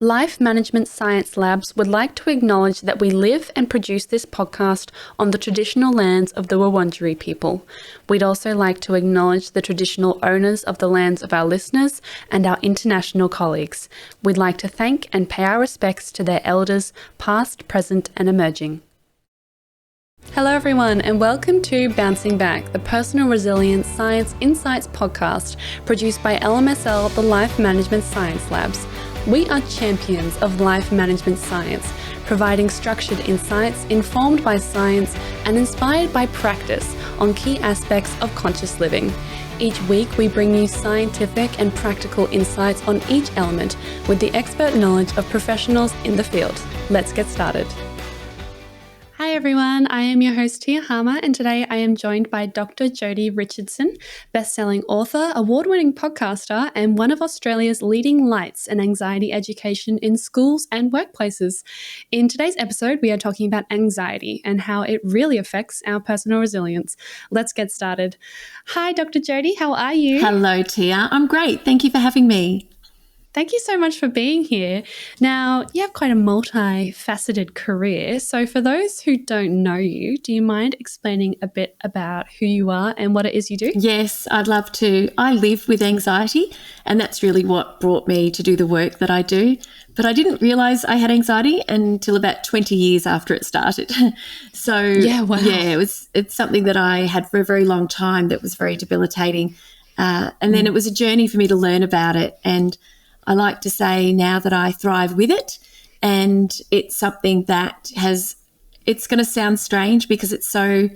Life Management Science Labs would like to acknowledge that we live and produce this podcast on the traditional lands of the Wurundjeri people. We'd also like to acknowledge the traditional owners of the lands of our listeners and our international colleagues. We'd like to thank and pay our respects to their elders, past, present, and emerging. Hello everyone and welcome to Bouncing Back, the Personal Resilience Science Insights podcast produced by LMSL, the Life Management Science Labs. We are champions of life management science, providing structured insights informed by science and inspired by practice on key aspects of conscious living. Each week, we bring you scientific and practical insights on each element with the expert knowledge of professionals in the field. Let's get started. Hi everyone, I am your host Tia Harmer and today I am joined by Dr. Jodi Richardson, best-selling author, award-winning podcaster and one of Australia's leading lights in anxiety education in schools and workplaces. In today's episode, we are talking about anxiety and how it really affects our personal resilience. Let's get started. Hi Dr. Jodi, how are you? Hello Tia, I'm great. Thank you for having me. Thank you so much for being here. Now, you have quite a multifaceted career. So for those who don't know you, do you mind explaining a bit about who you are and what it is you do? Yes, I'd love to. I live with anxiety, and that's really what brought me to do the work that I do. But I didn't realise I had anxiety until about 20 years after it started. It's something that I had for a very long time that was very debilitating. And then it was a journey for me to learn about it. And I like to say now that I thrive with it, and it's something that it's going to sound strange because it's so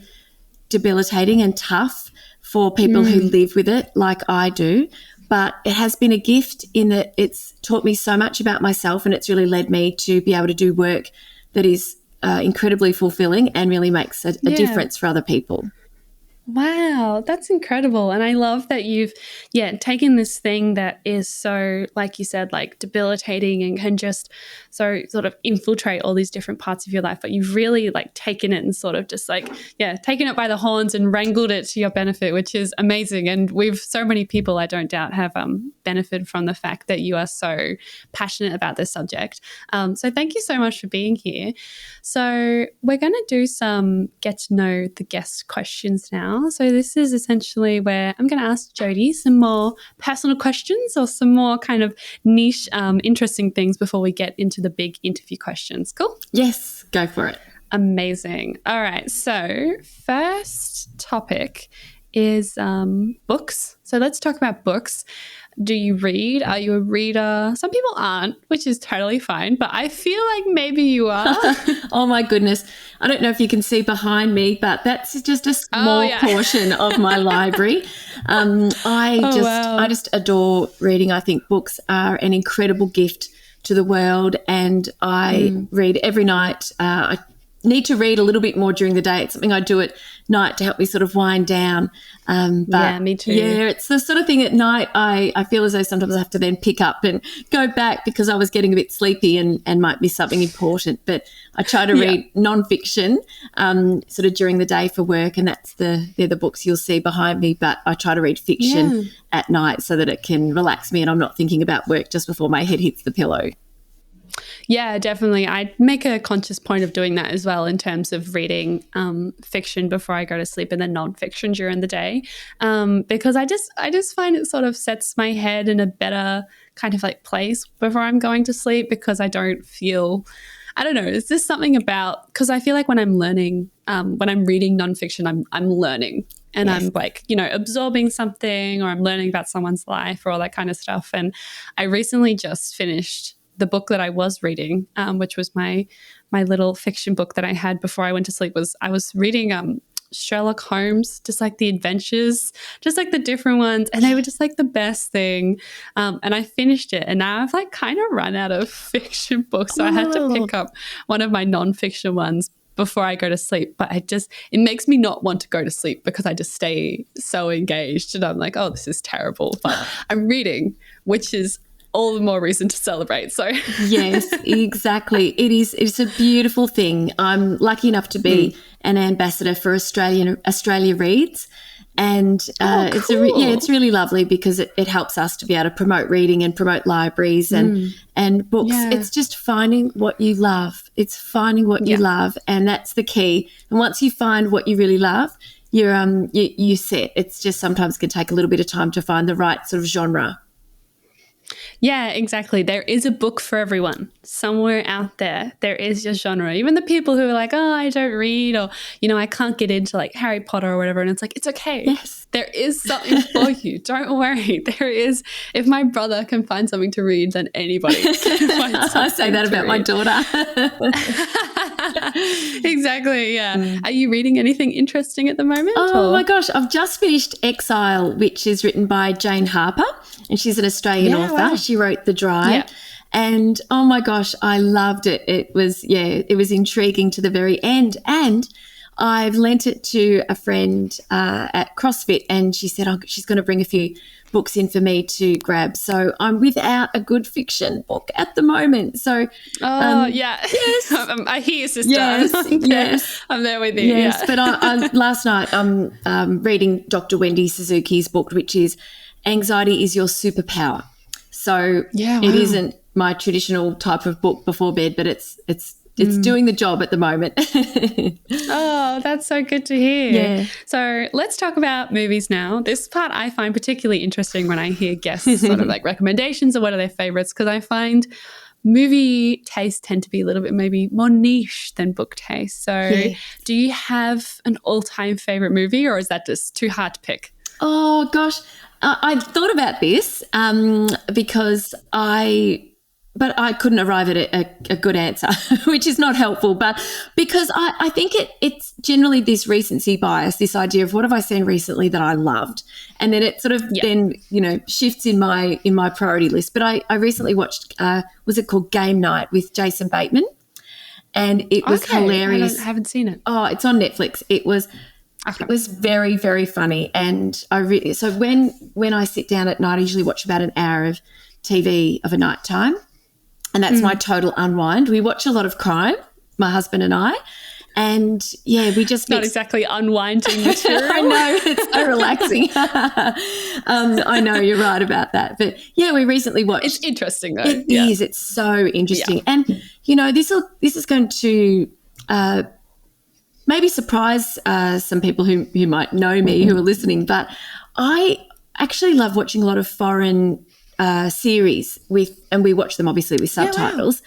debilitating and tough for people who live with it like I do, but it has been a gift in that it's taught me so much about myself, and it's really led me to be able to do work that is incredibly fulfilling and really makes a difference for other people. Wow, that's incredible. And I love that you've, taken this thing that is so, like you said, like debilitating and can just so sort of infiltrate all these different parts of your life, but you've really like taken it and sort of just like, taken it by the horns and wrangled it to your benefit, which is amazing. And so many people, I don't doubt, have benefited from the fact that you are so passionate about this subject. So thank you so much for being here. So we're going to do some get to know the guest questions now. So this is essentially where I'm going to ask Jodi some more personal questions or some more kind of niche, interesting things before we get into the big interview questions. Cool? Yes, go for it. Amazing. All right. So first topic is books. So let's talk about books. Do you read? Are you a reader? Some people aren't, which is totally fine, but I feel like maybe you are. Oh my goodness. I don't know if you can see behind me, but that's just a small portion of my library. I just adore reading. I think books are an incredible gift to the world, and I read every night. I need to read a little bit more during the day. It's something I do at night to help me sort of wind down. Me too. Yeah, it's the sort of thing at night I feel as though sometimes I have to then pick up and go back because I was getting a bit sleepy and might miss something important. But I try to read nonfiction sort of during the day for work, and they're the books you'll see behind me. But I try to read fiction at night so that it can relax me and I'm not thinking about work just before my head hits the pillow. Yeah, definitely. I make a conscious point of doing that as well in terms of reading fiction before I go to sleep and then nonfiction during the day, because I just find it sort of sets my head in a better kind of like place before I'm going to sleep, because I don't feel, I don't know, is this something about, because I feel like when I'm learning, when I'm reading nonfiction, I'm learning. And I'm like, absorbing something, or I'm learning about someone's life or all that kind of stuff. And I recently just finished the book that I was reading, which was my little fiction book that I had before I went to sleep. I was reading Sherlock Holmes, just like the adventures, just like the different ones, and they were just like the best thing. And I finished it, and now I've like kind of run out of fiction books, so I had to pick up one of my nonfiction ones before I go to sleep. But it makes me not want to go to sleep because I just stay so engaged, and I'm like, oh, this is terrible. But I'm reading, which is all the more reason to celebrate. So yes, exactly. It's a beautiful thing. I'm lucky enough to be an ambassador for Australia Reads. And cool. it's really lovely because it helps us to be able to promote reading and promote libraries and books. Yeah. It's just finding what you love. It's finding what you love, and that's the key. And once you find what you really love, you set. It's just sometimes can take a little bit of time to find the right sort of genre. Yeah, exactly. There is a book for everyone. Somewhere out there, there is your genre. Even the people who are like, oh, I don't read, or, I can't get into like Harry Potter or whatever. And it's like, it's okay. Yes. There is something for you. Don't worry. There is. If my brother can find something to read, then anybody can find something I say that about my daughter. Exactly, yeah. Are you reading anything interesting at the moment? Oh, my gosh. I've just finished Exile, which is written by Jane Harper, and she's an Australian author. Wow. She wrote The Dry. Yeah. And, oh, my gosh, I loved it. It was intriguing to the very end. And I've lent it to a friend at CrossFit, and she said she's going to bring a few books in for me to grab. So I'm without a good fiction book at the moment. So, yes, I hear you, sister. Yes, I'm there with you. Yes, Yeah. but I last night I'm reading Dr. Wendy Suzuki's book, which is Anxiety is Your Superpower. So it isn't my traditional type of book before bed, but it's doing the job at the moment. Oh, that's so good to hear. Yeah. So let's talk about movies now. This part I find particularly interesting when I hear guests sort of like recommendations of what are their favorites, because I find movie tastes tend to be a little bit maybe more niche than book taste. So do you have an all-time favorite movie, or is that just too hard to pick? Oh, gosh. I thought about this because but I couldn't arrive at a good answer, which is not helpful. But because I think it's generally this recency bias, this idea of what have I seen recently that I loved, and then it sort of then shifts in my priority list. But I recently watched was it called Game Night with Jason Bateman, and it was hilarious. I haven't seen it. Oh, it's on Netflix. It was very, very funny, and so when I sit down at night, I usually watch about an hour of TV of a night time. And that's my total unwind. We watch a lot of crime, my husband and I. And, we just not exactly unwinding material. I know, it's so relaxing. I know, you're right about that. But, we recently watched. It's interesting, though. It is. It's so interesting. Yeah. And, this is going to maybe surprise some people who might know me who are listening. But I actually love watching a lot of foreign series and we watch them obviously with subtitles.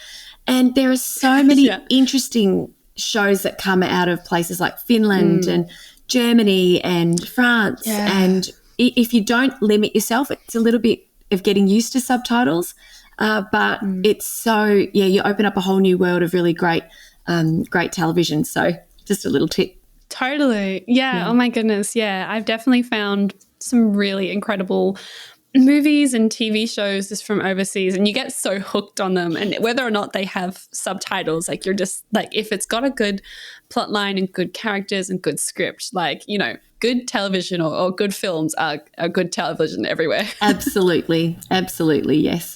And there are so many interesting shows that come out of places like Finland and Germany and France. And if you don't limit yourself, it's a little bit of getting used to subtitles. But it's so, you open up a whole new world of really great television. So just a little tip. Totally. Yeah. Oh my goodness. Yeah. I've definitely found some really incredible movies and TV shows just from overseas, and you get so hooked on them, and whether or not they have subtitles, like you're just like, if it's got a good plot line and good characters and good script, like, good television or good films are good television everywhere. Absolutely. Yes.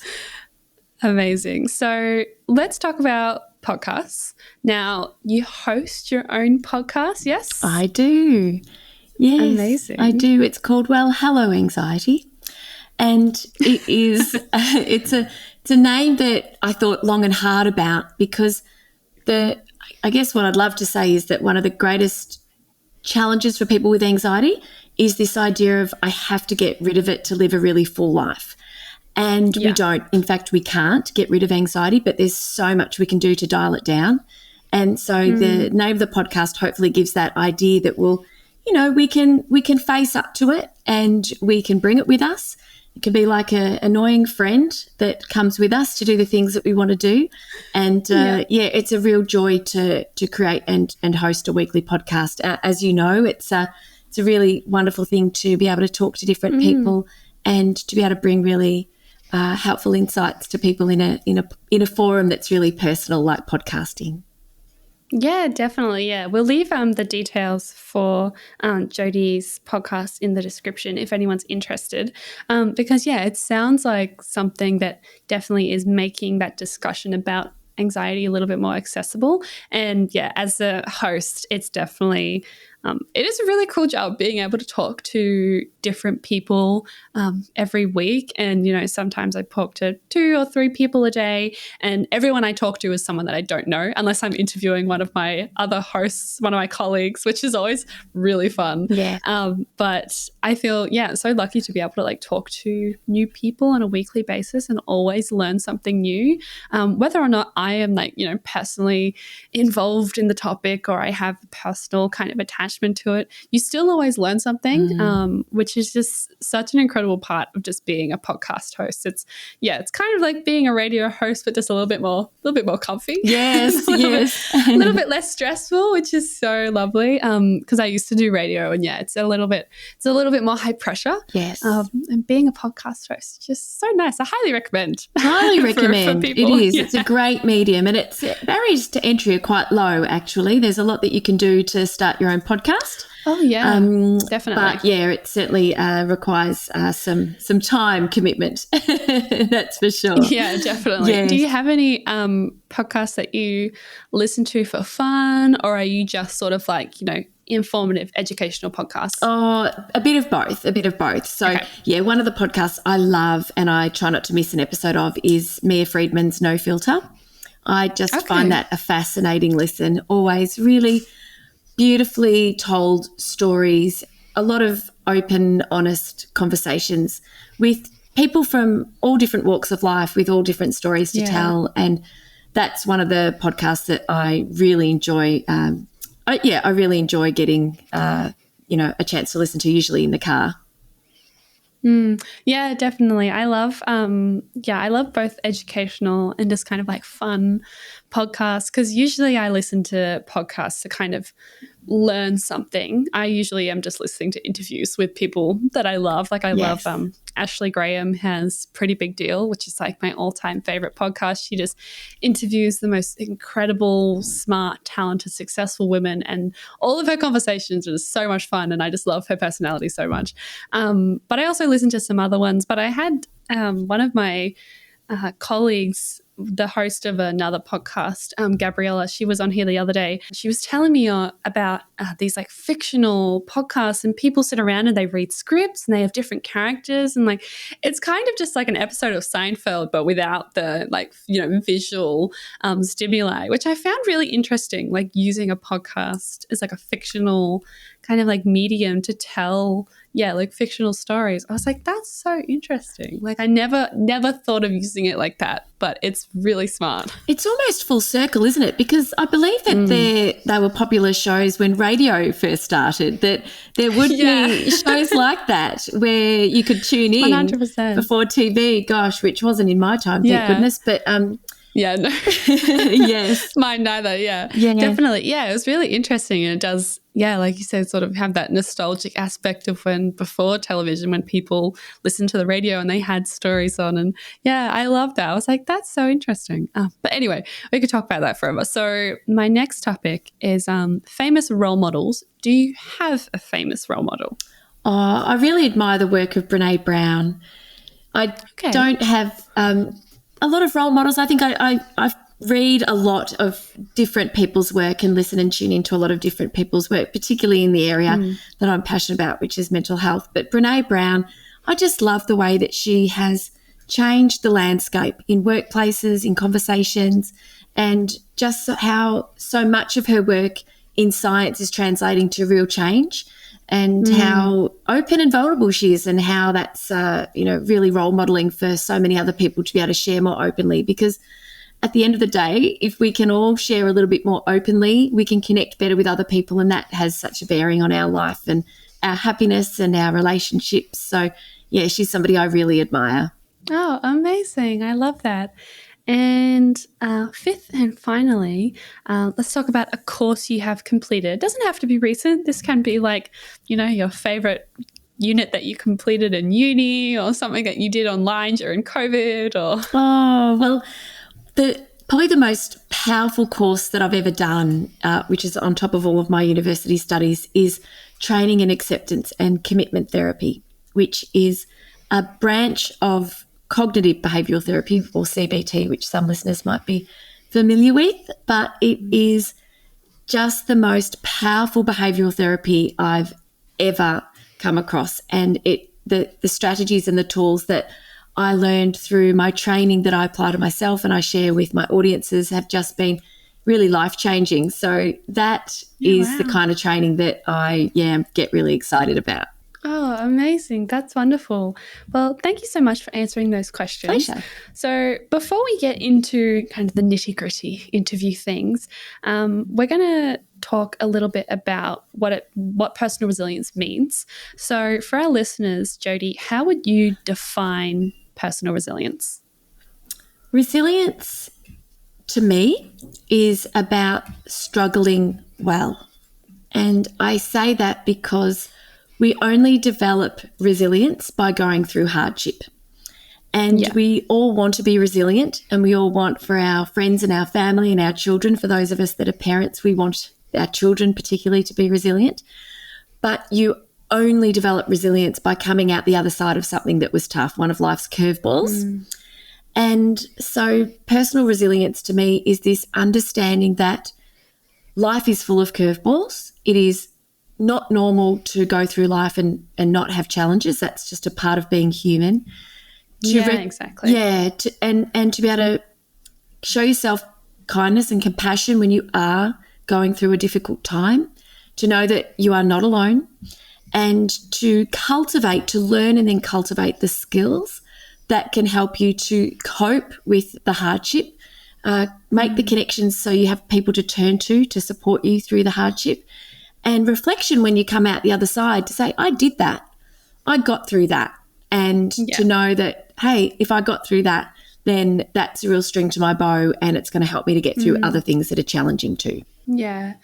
Amazing. So let's talk about podcasts. Now, you host your own podcast, yes? I do. Yes. Amazing. I do. It's called Well, Hello, Anxiety. And it is it's a name that I thought long and hard about, because I guess what I'd love to say is that one of the greatest challenges for people with anxiety is this idea of I have to get rid of it to live a really full life. And we don't. In fact, we can't get rid of anxiety, but there's so much we can do to dial it down. And so the name of the podcast hopefully gives that idea that we can face up to it and we can bring it with us. It can be like an annoying friend that comes with us to do the things that we want to do. And, it's a real joy to create and host a weekly podcast. As you know, it's a really wonderful thing to be able to talk to different people and to be able to bring really helpful insights to people in a forum that's really personal, like podcasting. Yeah, definitely. Yeah. We'll leave the details for Jodi's podcast in the description if anyone's interested. Because, yeah, it sounds like something that definitely is making that discussion about anxiety a little bit more accessible. And, yeah, as a host, it's definitely it is a really cool job being able to talk to different people every week. And, you know, sometimes I talk to 2 or 3 people a day, and everyone I talk to is someone that I don't know, unless I'm interviewing one of my other hosts, one of my colleagues, which is always really fun. Yeah. But I feel, yeah, so lucky to be able to like talk to new people on a weekly basis and always learn something new, whether or not I am like, you know, personally involved in the topic or I have a personal kind of attachment to it. You still always learn something, which is just such an incredible part of just being a podcast host. It's kind of like being a radio host, but just a little bit more comfy. Yes, a little bit less stressful, which is so lovely. Because I used to do radio, and yeah, it's a little bit more high pressure. Yes, and being a podcast host is just so nice. I highly recommend. Highly recommend. For people. It is. Yeah. It's a great medium, and its barriers to entry are quite low. Actually, there's a lot that you can do to start your own podcast. Oh yeah, definitely. But yeah, it certainly requires some time commitment. That's for sure. Yeah, definitely. Yes. Do you have any podcasts that you listen to for fun, or are you just sort of like, you know, informative, educational podcasts? Oh, a bit of both. So okay. Yeah, one of the podcasts I love and I try not to miss an episode of is Mia Friedman's No Filter. I just find that a fascinating listen. Always really beautifully told stories, a lot of open, honest conversations with people from all different walks of life with all different stories to tell. And that's one of the podcasts that I really enjoy. I really enjoy getting, a chance to listen to, usually in the car. Yeah, definitely. I love both educational and just kind of like fun podcasts, because usually I listen to podcasts to kind of learn something. I usually am just listening to interviews with people that I love. Like I love Ashley Graham has Pretty Big Deal, which is like my all-time favorite podcast. She just interviews the most incredible, smart, talented, successful women, and all of her conversations are so much fun, and I just love her personality so much. But I also listen to some other ones. But I had one of my colleagues, the host of another podcast, Gabriella, she was on here the other day. She was telling me about these like fictional podcasts, and people sit around and they read scripts and they have different characters, and like it's kind of just like an episode of Seinfeld but without the like, you know, visual stimuli, which I found really interesting, like using a podcast as like a fictional kind of like medium to tell like fictional stories. I was like, that's so interesting. Like I never thought of using it like that, but it's really smart. It's almost full circle, isn't it? Because I believe that they were popular shows when radio first started, that there would be shows like that where you could tune in 100%. Before TV, gosh, which wasn't in my time, thank goodness. But yeah, no. Yes. Mine neither, yeah. Definitely. Yeah, it was really interesting. And it does, like you said, sort of have that nostalgic aspect of when before television, when people listened to the radio and they had stories on. And yeah, I love that. I was like, that's so interesting. But anyway, we could talk about that forever. So my next topic is famous role models. Do you have a famous role model? Oh, I really admire the work of Brene Brown. I don't have a lot of role models. I think I read a lot of different people's work and listen and tune into a lot of different people's work, particularly in the area that I'm passionate about, which is mental health. But Brene Brown, I just love the way that she has changed the landscape in workplaces, in conversations, and just how so much of her work in science is translating to real change, and how open and vulnerable she is, and how that's, really role modelling for so many other people to be able to share more openly. Because at the end of the day, if we can all share a little bit more openly, we can connect better with other people, and that has such a bearing on our life and our happiness and our relationships. So, yeah, she's somebody I really admire. Oh, amazing. I love that. And fifth and finally, let's talk about a course you have completed. It doesn't have to be recent. This can be like, your favorite unit that you completed in uni, or something that you did online during COVID, or... Oh, well, probably the most powerful course that I've ever done, which is on top of all of my university studies, is training in acceptance and commitment therapy, which is a branch of cognitive behavioural therapy, or CBT, which some listeners might be familiar with, but it is just the most powerful behavioural therapy I've ever come across. And the strategies and the tools that I learned through my training that I apply to myself and I share with my audiences have just been really life-changing. So that is the kind of training that I get really excited about. Oh, amazing. That's wonderful. Well, thank you so much for answering those questions. Pleasure. So before we get into kind of the nitty-gritty interview things, we're going to talk a little bit about what personal resilience means. So for our listeners, Jodi, how would you define personal resilience? Resilience to me is about struggling well. And I say that because we only develop resilience by going through hardship. And we all want to be resilient, and we all want for our friends and our family and our children, for those of us that are parents, we want our children particularly to be resilient. But you only develop resilience by coming out the other side of something that was tough, one of life's curveballs. And so personal resilience to me is this understanding that life is full of curveballs. It is not normal to go through life and not have challenges. That's just a part of being human. Exactly. Yeah, and to be able to show yourself kindness and compassion when you are going through a difficult time, to know that you are not alone, and to learn and then cultivate the skills that can help you to cope with the hardship, make the connections so you have people to turn to support you through the hardship, and reflection when you come out the other side to say, I did that, I got through that, and to know that, hey, if I got through that, then that's a real string to my bow, and it's going to help me to get through other things that are challenging too. Yeah,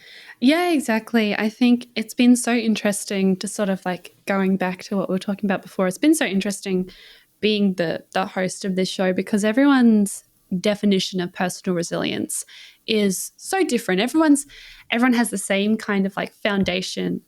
exactly. I think it's been so interesting to sort of like going back to what we were talking about before. It's been so interesting being the host of this show, because everyone's definition of personal resilience is so different. Everyone has the same kind of like foundation,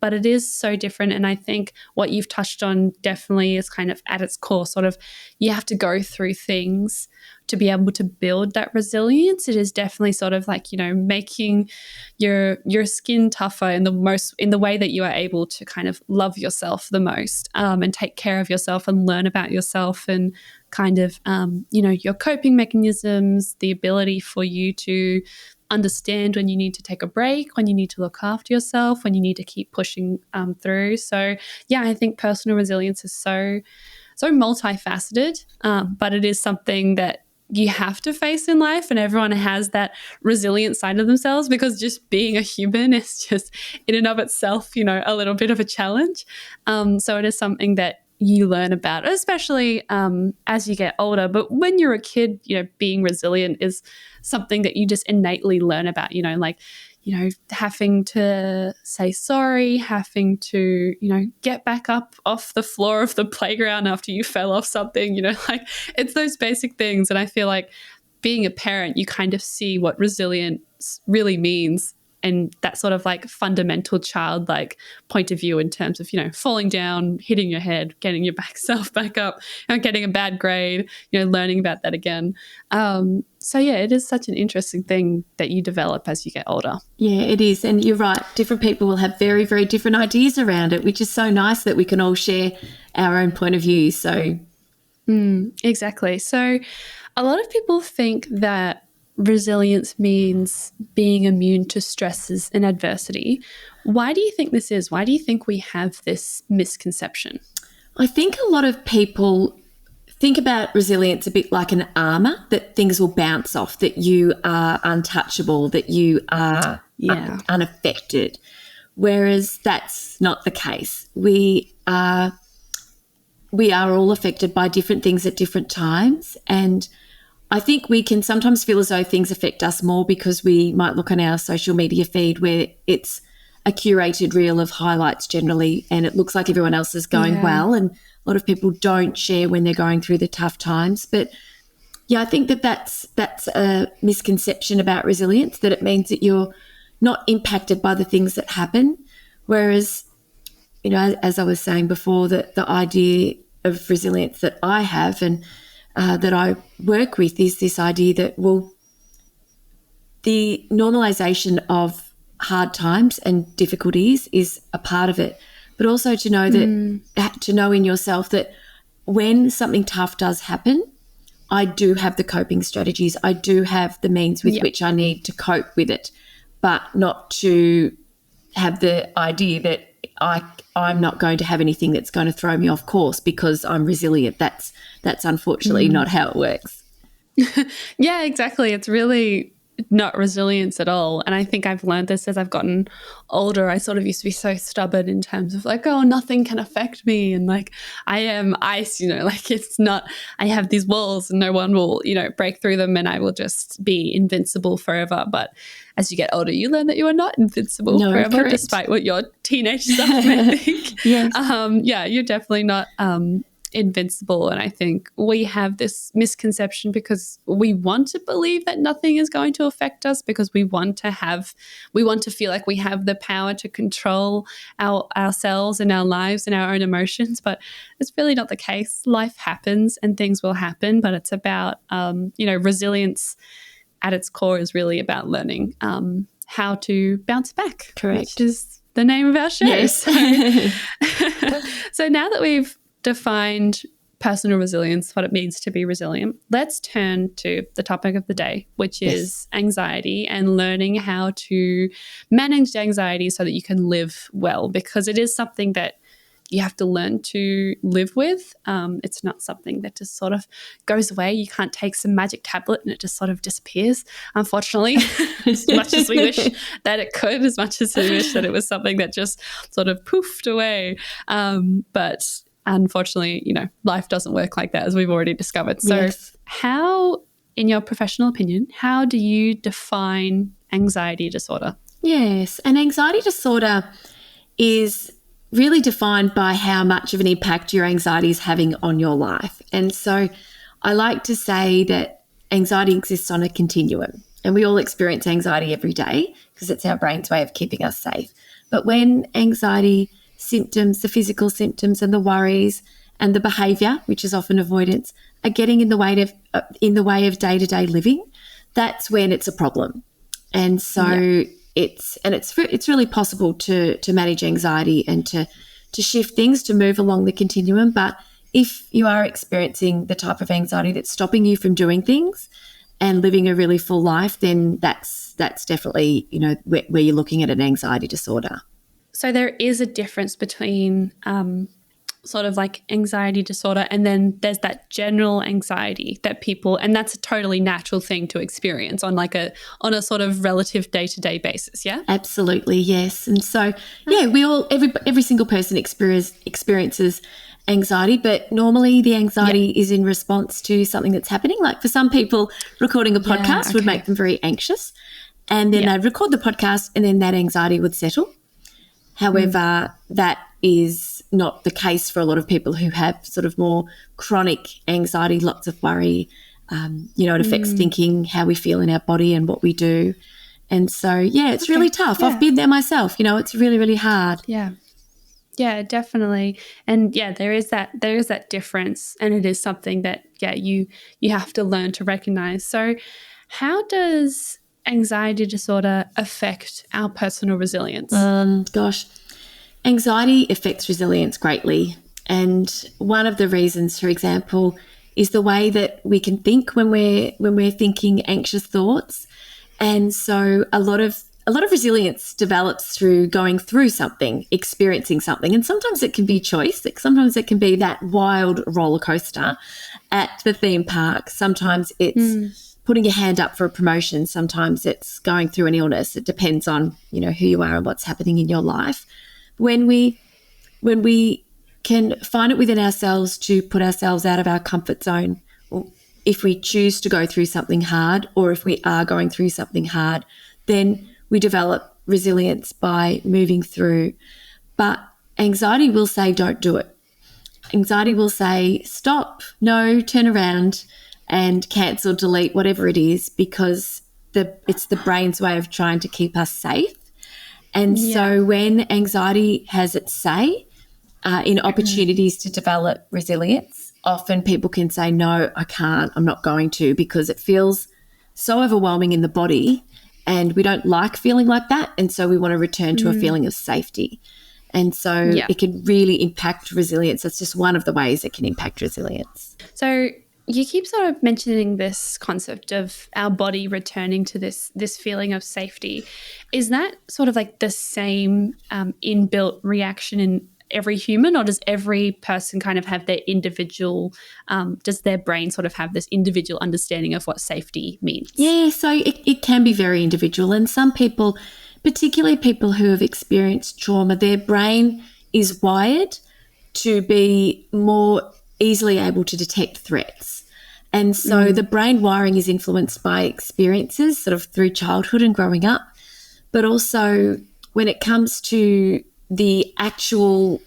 but it is so different. And I think what you've touched on definitely is kind of at its core sort of, you have to go through things to be able to build that resilience. It is definitely sort of like, making your skin tougher in the way that you are able to kind of love yourself the most, and take care of yourself and learn about yourself, and kind of, your coping mechanisms, the ability for you to understand when you need to take a break, when you need to look after yourself, when you need to keep pushing through. So I think personal resilience is so multifaceted, but it is something that you have to face in life, and everyone has that resilient side of themselves, because just being a human is just in and of itself, a little bit of a challenge. So it is something that you learn about, especially as you get older. But when you're a kid, being resilient is something that you just innately learn about, having to say sorry, having to, get back up off the floor of the playground after you fell off something, it's those basic things. And I feel like being a parent, you kind of see what resilience really means, and that sort of like fundamental childlike point of view in terms of, falling down, hitting your head, getting your self back up, getting a bad grade, learning about that again. So it is such an interesting thing that you develop as you get older. Yeah, it is. And you're right. Different people will have very, very different ideas around it, which is so nice that we can all share our own point of view. So exactly. So a lot of people think that resilience means being immune to stresses and adversity. Why do you think this is? Why do you think we have this misconception? I think a lot of people think about resilience a bit like an armour, that things will bounce off, that you are untouchable, that you are unaffected, whereas that's not the case. We are all affected by different things at different times, and I think we can sometimes feel as though things affect us more because we might look on our social media feed where it's a curated reel of highlights generally, and it looks like everyone else is going well, and a lot of people don't share when they're going through the tough times. But Yeah, I think that's a misconception about resilience, that it means that you're not impacted by the things that happen. Whereas, as I was saying before, that the idea of resilience that I have and that I work with is this idea that, well, the normalization of hard times and difficulties is a part of it, but also to know that, to know in yourself that when something tough does happen, I do have the coping strategies. I do have the means with which I need to cope with it, but not to have the idea that I'm not going to have anything that's going to throw me off course because I'm resilient. That's unfortunately not how it works. Yeah, exactly. It's really not resilience at all. And I think I've learned this as I've gotten older. I sort of used to be so stubborn in terms of like, oh, nothing can affect me. And like, I am ice, like it's not, I have these walls and no one will, break through them and I will just be invincible forever. But as you get older, you learn that you are not invincible forever, correct, despite what your teenage self may think. Yes. You're definitely not invincible. And I think we have this misconception because we want to believe that nothing is going to affect us, because we want to feel like we have the power to control ourselves and our lives and our own emotions. But it's really not the case. Life happens and things will happen, but it's about, resilience at its core is really about learning how to bounce back. Correct. Which is the name of our show. Yes. So now that we've defined personal resilience, what it means to be resilient, let's turn to the topic of the day, which is anxiety, and learning how to manage anxiety so that you can live well, because it is something that you have to learn to live with. It's not something that just sort of goes away. You can't take some magic tablet and it just sort of disappears, unfortunately, as much as we wish that it could, as much as we wish that it was something that just sort of poofed away. But unfortunately, life doesn't work like that, as we've already discovered. So how, in your professional opinion, how do you define anxiety disorder? Yes, an anxiety disorder is really defined by how much of an impact your anxiety is having on your life. And so I like to say that anxiety exists on a continuum, and we all experience anxiety every day because it's our brain's way of keeping us safe. But when anxiety symptoms, the physical symptoms and the worries and the behaviour, which is often avoidance, are getting in the way of day-to-day living, that's when it's a problem. And so it's really possible to manage anxiety and to shift things, to move along the continuum. But if you are experiencing the type of anxiety that's stopping you from doing things and living a really full life, then that's definitely, where you're looking at an anxiety disorder. So there is a difference between sort of like anxiety disorder, and then there's that general anxiety that people, and that's a totally natural thing to experience on a sort of relative day-to-day basis. Yeah, absolutely, yes. And so every single person experiences anxiety, but normally the anxiety is in response to something that's happening. Like for some people, recording a podcast would make them very anxious, and then they'd record the podcast and then that anxiety would settle. However, that is not the case for a lot of people who have sort of more chronic anxiety, lots of worry. It affects thinking, how we feel in our body and what we do. And so, it's really tough. Yeah. I've been there myself. It's really, really hard. Yeah. Yeah, definitely. And there is that difference, and it is something that, you have to learn to recognize. So how does anxiety disorder affect our personal resilience? Anxiety affects resilience greatly. And one of the reasons, for example, is the way that we can think when we're thinking anxious thoughts. And so a lot of resilience develops through going through something, experiencing something. And sometimes it can be choice. Sometimes it can be that wild roller coaster at the theme park. Sometimes it's putting your hand up for a promotion. Sometimes it's going through an illness. It depends on, who you are and what's happening in your life. When we can find it within ourselves to put ourselves out of our comfort zone, or if we choose to go through something hard, or if we are going through something hard, then we develop resilience by moving through. But anxiety will say, don't do it. Anxiety will say, stop, no, turn around. and cancel, delete, whatever it is, because it's the brain's way of trying to keep us safe. And so when anxiety has its say in opportunities to develop resilience, often people can say, no, I can't, I'm not going to, because it feels so overwhelming in the body and we don't like feeling like that. And so we want to return to a feeling of safety. And so it can really impact resilience. That's just one of the ways it can impact resilience. So you keep sort of mentioning this concept of our body returning to this feeling of safety. Is that sort of like the same inbuilt reaction in every human, or does every person kind of have their individual, does their brain sort of have this individual understanding of what safety means? Yeah, so it can be very individual. And some people, particularly people who have experienced trauma, their brain is wired to be more easily able to detect threats. And so the brain wiring is influenced by experiences sort of through childhood and growing up. But also when it comes to the actual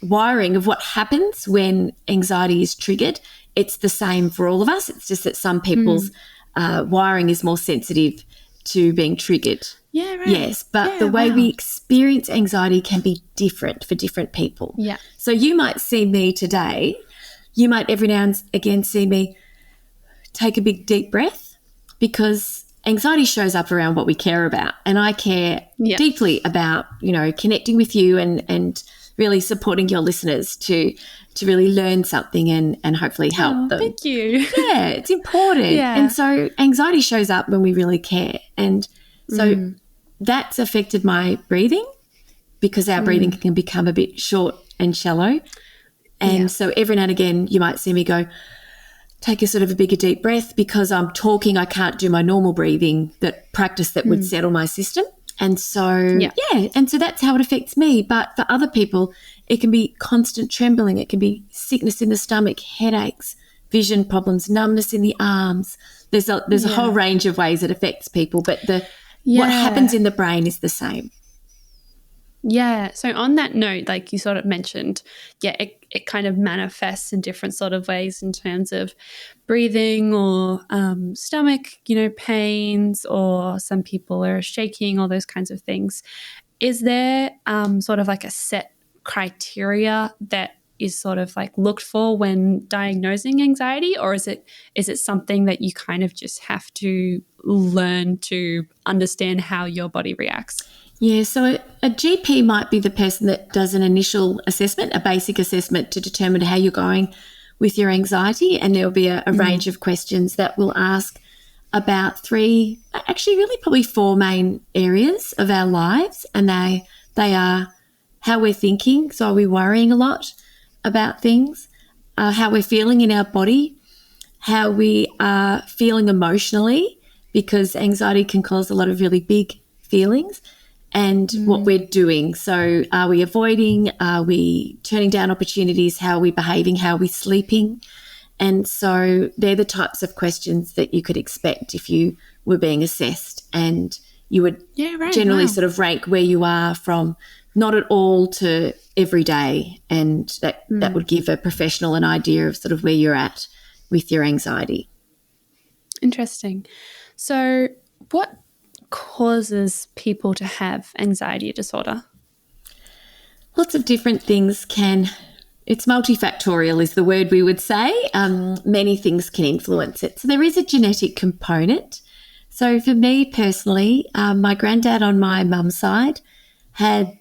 wiring of what happens when anxiety is triggered, it's the same for all of us. It's just that some people's wiring is more sensitive to being triggered. Yeah, right. Yes, but the way we experience anxiety can be different for different people. Yeah. So you might see me today, you might every now and again see me take a big deep breath, because anxiety shows up around what we care about. And I care deeply about, connecting with you and really supporting your listeners to really learn something and hopefully help them. Thank you. Yeah, it's important. Yeah. And so anxiety shows up when we really care. And so that's affected my breathing, because our breathing can become a bit short and shallow. And so every now and again you might see me go, take a sort of a bigger deep breath, because I'm talking, I can't do my normal breathing, that practice that would settle my system. And so, and so that's how it affects me. But for other people, it can be constant trembling. It can be sickness in the stomach, headaches, vision problems, numbness in the arms. There's a whole range of ways it affects people, but what happens in the brain is the same. Yeah. So on that note, like you sort of mentioned, it kind of manifests in different sort of ways in terms of breathing or stomach, pains, or some people are shaking, all those kinds of things. Is there sort of like a set criteria that is sort of like looked for when diagnosing anxiety, or is it something that you kind of just have to learn to understand how your body reacts? Yeah, so a GP might be the person that does an initial assessment, a basic assessment to determine how you're going with your anxiety, and there'll be a range of questions that will ask about three, actually really probably four main areas of our lives, and they are how we're thinking, so are we worrying a lot about things, how we're feeling in our body, how we are feeling emotionally, because anxiety can cause a lot of really big feelings, and what we're doing. So are we avoiding? Are we turning down opportunities? How are we behaving? How are we sleeping? And so they're the types of questions that you could expect if you were being assessed, and you would generally sort of rank where you are from not at all to every day, and that would give a professional an idea of sort of where you're at with your anxiety. Interesting. So what causes people to have anxiety disorder? Lots of different things it's multifactorial is the word we would say. Many things can influence it. So there is a genetic component. So for me personally, my granddad on my mum's side had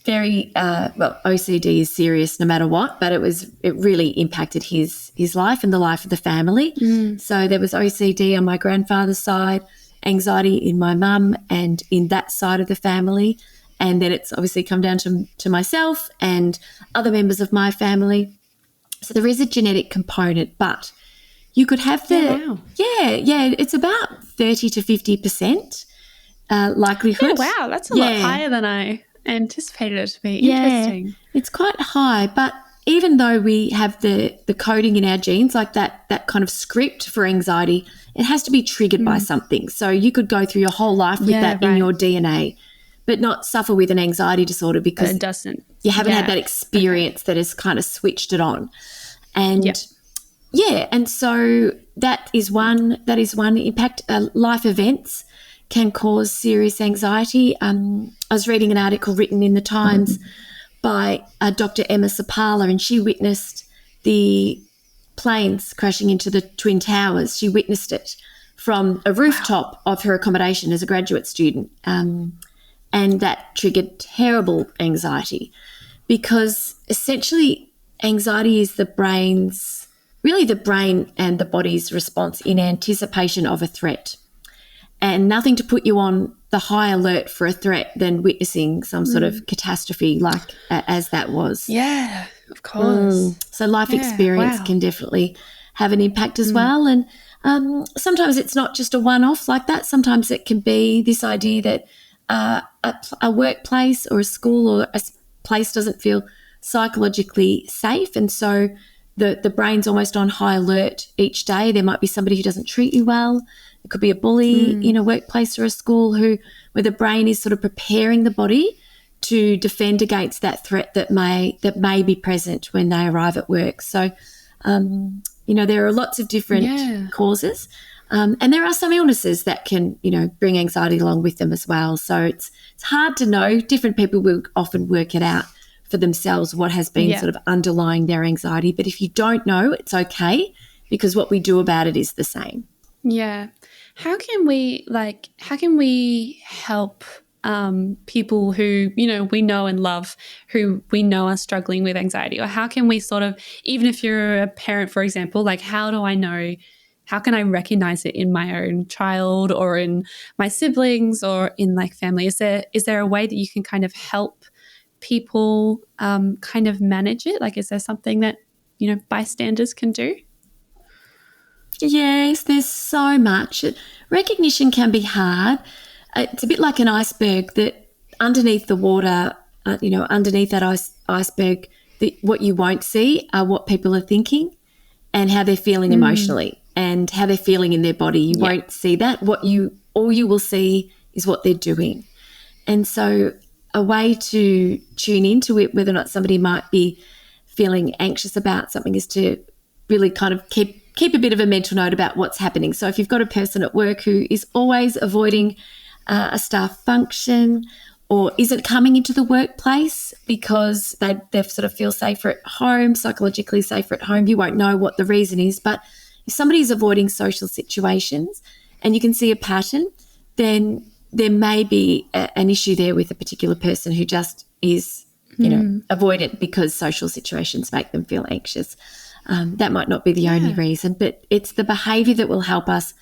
very, OCD is serious no matter what, but it really impacted his life and the life of the family. So there was OCD on my grandfather's side, anxiety in my mum and in that side of the family, and then it's obviously come down to myself and other members of my family. So there is a genetic component, but you could have it's about 30 to 50% likelihood. Oh, wow, that's a lot higher than I anticipated it to be. Interesting. It's quite high, but even though we have the coding in our genes, like that kind of script for anxiety, it has to be triggered by something. So you could go through your whole life with that in your DNA, but not suffer with an anxiety disorder because it doesn't. You haven't had that experience that has kind of switched it on. And Yeah, and so that is one impact. Life events can cause serious anxiety. I was reading an article written in the Times by Dr. Emma Sapala, and she witnessed the planes crashing into the Twin Towers. She witnessed it from a rooftop of her accommodation as a graduate student, and that triggered terrible anxiety, because essentially anxiety is the brain and the body's response in anticipation of a threat, and nothing to put you on the high alert for a threat than witnessing some sort of catastrophe like as that was. Yeah, of course. So life experience can definitely have an impact as well. And sometimes it's not just a one-off like that. Sometimes it can be this idea that a workplace or a school or a place doesn't feel psychologically safe, and so the brain's almost on high alert each day. There might be somebody who doesn't treat you well. It could be a bully in a workplace or a school where the brain is sort of preparing the body to defend against that threat that may be present when they arrive at work. So, there are lots of different causes, and there are some illnesses that can, bring anxiety along with them as well. So it's hard to know. Different people will often work it out for themselves what has been sort of underlying their anxiety. But if you don't know, it's okay, because what we do about it is the same. Yeah. How can we help people who, we know and love, who we know are struggling with anxiety? Or how can we sort of, even if you're a parent, for example, like how can I recognize it in my own child or in my siblings or in like family? Is there a way that you can kind of help people kind of manage it? Like, is there something that, bystanders can do? Yes, there's so much. Recognition can be hard. It's a bit like an iceberg, that underneath the water, underneath that iceberg, what you won't see are what people are thinking and how they're feeling emotionally and how they're feeling in their body. You won't see that. All you will see is what they're doing. And so a way to tune into it, whether or not somebody might be feeling anxious about something, is to really kind of keep a bit of a mental note about what's happening. So if you've got a person at work who is always avoiding a staff function or isn't coming into the workplace because they sort of feel safer at home, psychologically safer at home, you won't know what the reason is. But if somebody is avoiding social situations and you can see a pattern, then there may be an issue there with a particular person who just is, avoidant because social situations make them feel anxious. That might not be the only reason, but it's the behaviour that will help us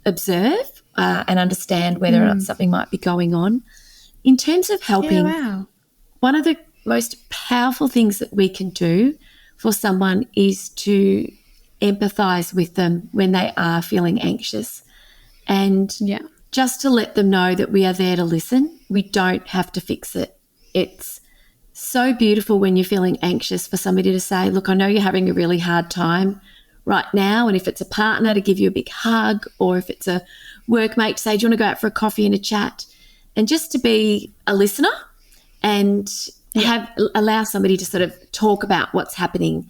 observe and understand whether or not something might be going on. In terms of helping, one of the most powerful things that we can do for someone is to empathise with them when they are feeling anxious, and just to let them know that we are there to listen. We don't have to fix it. It's so beautiful when you're feeling anxious for somebody to say, look, I know you're having a really hard time right now. And if it's a partner, to give you a big hug, or if it's a workmate, to say, do you want to go out for a coffee and a chat? And just to be a listener and allow somebody to sort of talk about what's happening,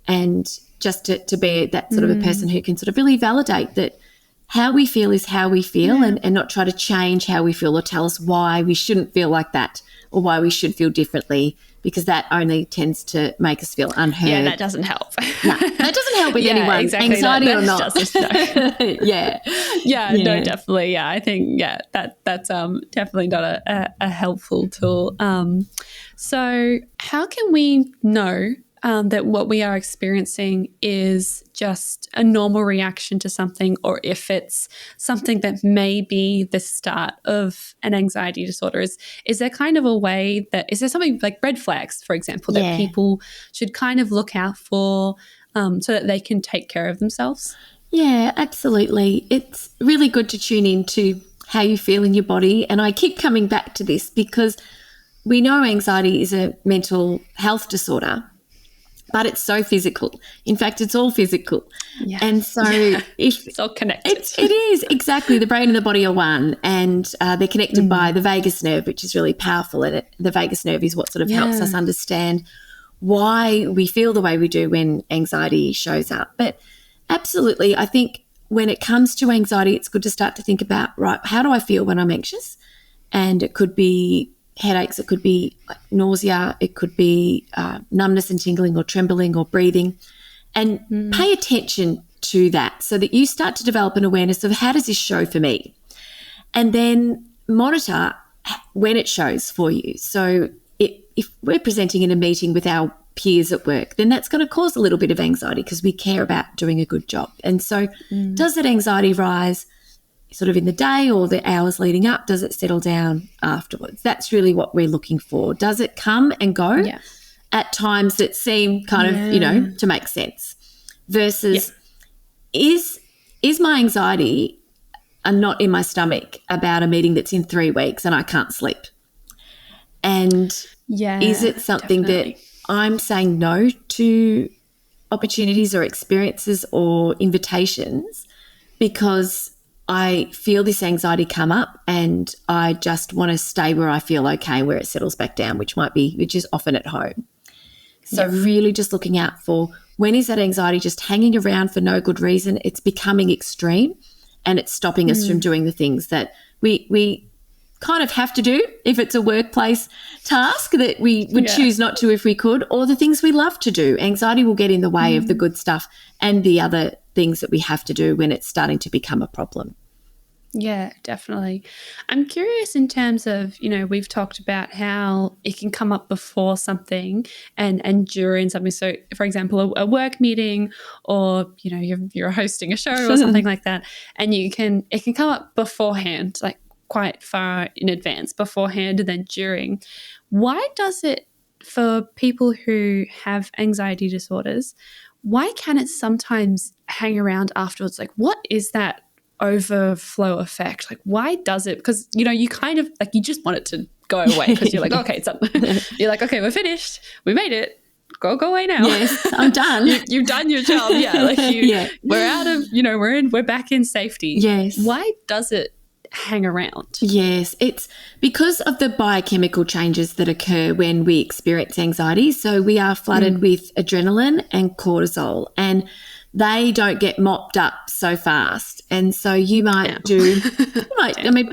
and just to be that sort of a person who can sort of really validate that how we feel is how we feel, and not try to change how we feel or tell us why we shouldn't feel like that or why we should feel differently, because that only tends to make us feel unheard. Yeah, that doesn't help. No, that doesn't help with anyone, exactly, anxiety or not. No, definitely. Yeah, I think, that's definitely not a helpful tool. So how can we know that what we are experiencing is just a normal reaction to something, or if it's something that may be the start of an anxiety disorder? Is there kind of a way that, is there something like red flags, for example, that people should kind of look out for so that they can take care of themselves? Yeah, absolutely. It's really good to tune into how you feel in your body. And I keep coming back to this because we know anxiety is a mental health disorder, but it's so physical. In fact, it's all physical. Yeah. And so it's all connected. It is, exactly. The brain and the body are one, and they're connected by the vagus nerve, which is really powerful. And the vagus nerve is what sort of helps us understand why we feel the way we do when anxiety shows up. But Absolutely. I think when it comes to anxiety, it's good to start to think about, right, how do I feel when I'm anxious? And it could be headaches, it could be nausea, it could be numbness and tingling or trembling or breathing. And pay attention to that so that you start to develop an awareness of how does this show for me? And then monitor when it shows for you. So if we're presenting in a meeting with our peers at work, then that's going to cause a little bit of anxiety because we care about doing a good job. And so does that anxiety rise sort of in the day or the hours leading up? Does it settle down afterwards? That's really what we're looking for. Does it come and go at times that seem kind of, to make sense? Versus is my anxiety a knot in my stomach about a meeting that's in 3 weeks and I can't sleep? And is it something that I'm saying no to opportunities or experiences or invitations because I feel this anxiety come up and I just want to stay where I feel okay, where it settles back down, which is often at home. So really just looking out for when is that anxiety just hanging around for no good reason, it's becoming extreme and it's stopping us from doing the things that we kind of have to do if it's a workplace task that we would choose not to if we could, or the things we love to do. Anxiety will get in the way of the good stuff and the other things that we have to do when it's starting to become a problem. Yeah, definitely. I'm curious in terms of, we've talked about how it can come up before something and during something. So, for example, a work meeting or, you're hosting a show or something like that, and it can come up beforehand, like quite far in advance, beforehand and then during. Why does it, for people who have anxiety disorders, why can it sometimes hang around afterwards? Like, what is that overflow effect? Like, why does it? Because you kind of like, you just want it to go away because you're like, okay, it's up. You're like, okay, we're finished, we made it, go away now. Yes, I'm done. You've done your job. We're out of, we're back in safety. Yes. Why does it hang around? Yes, it's because of the biochemical changes that occur when we experience anxiety. So we are flooded with adrenaline and cortisol, and they don't get mopped up so fast. And so you might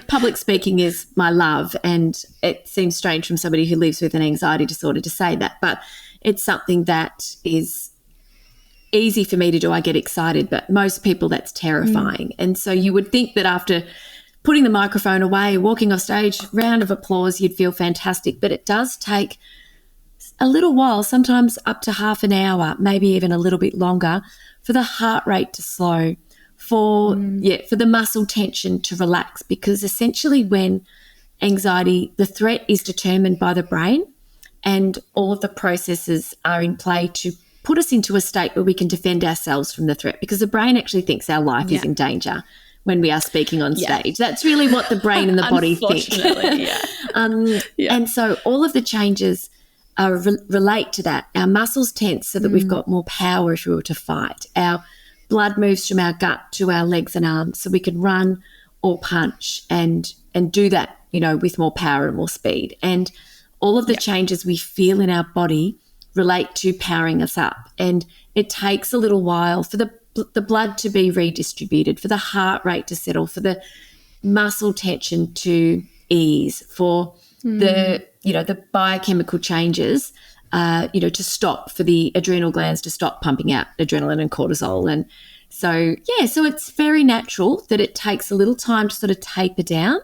public speaking is my love, and it seems strange from somebody who lives with an anxiety disorder to say that, but it's something that is easy for me to do. I get excited, but most people that's terrifying. And so you would think that after putting the microphone away, walking off stage, round of applause, you'd feel fantastic. But it does take a little while, sometimes up to half an hour, maybe even a little bit longer, for the heart rate to slow, for the muscle tension to relax, because essentially when anxiety, the threat is determined by the brain and all of the processes are in play to put us into a state where we can defend ourselves from the threat, because the brain actually thinks our life is in danger when we are speaking on stage. That's really what the brain and the body think. And so all of the changes relate to that. Our muscles tense so that we've got more power if we were to fight. Our blood moves from our gut to our legs and arms so we can run or punch and do that, with more power and more speed. And all of the changes we feel in our body relate to powering us up. And it takes a little while for the blood to be redistributed, for the heart rate to settle, for the muscle tension to ease, for the biochemical changes, to stop, for the adrenal glands to stop pumping out adrenaline and cortisol. And so it's very natural that it takes a little time to sort of taper down.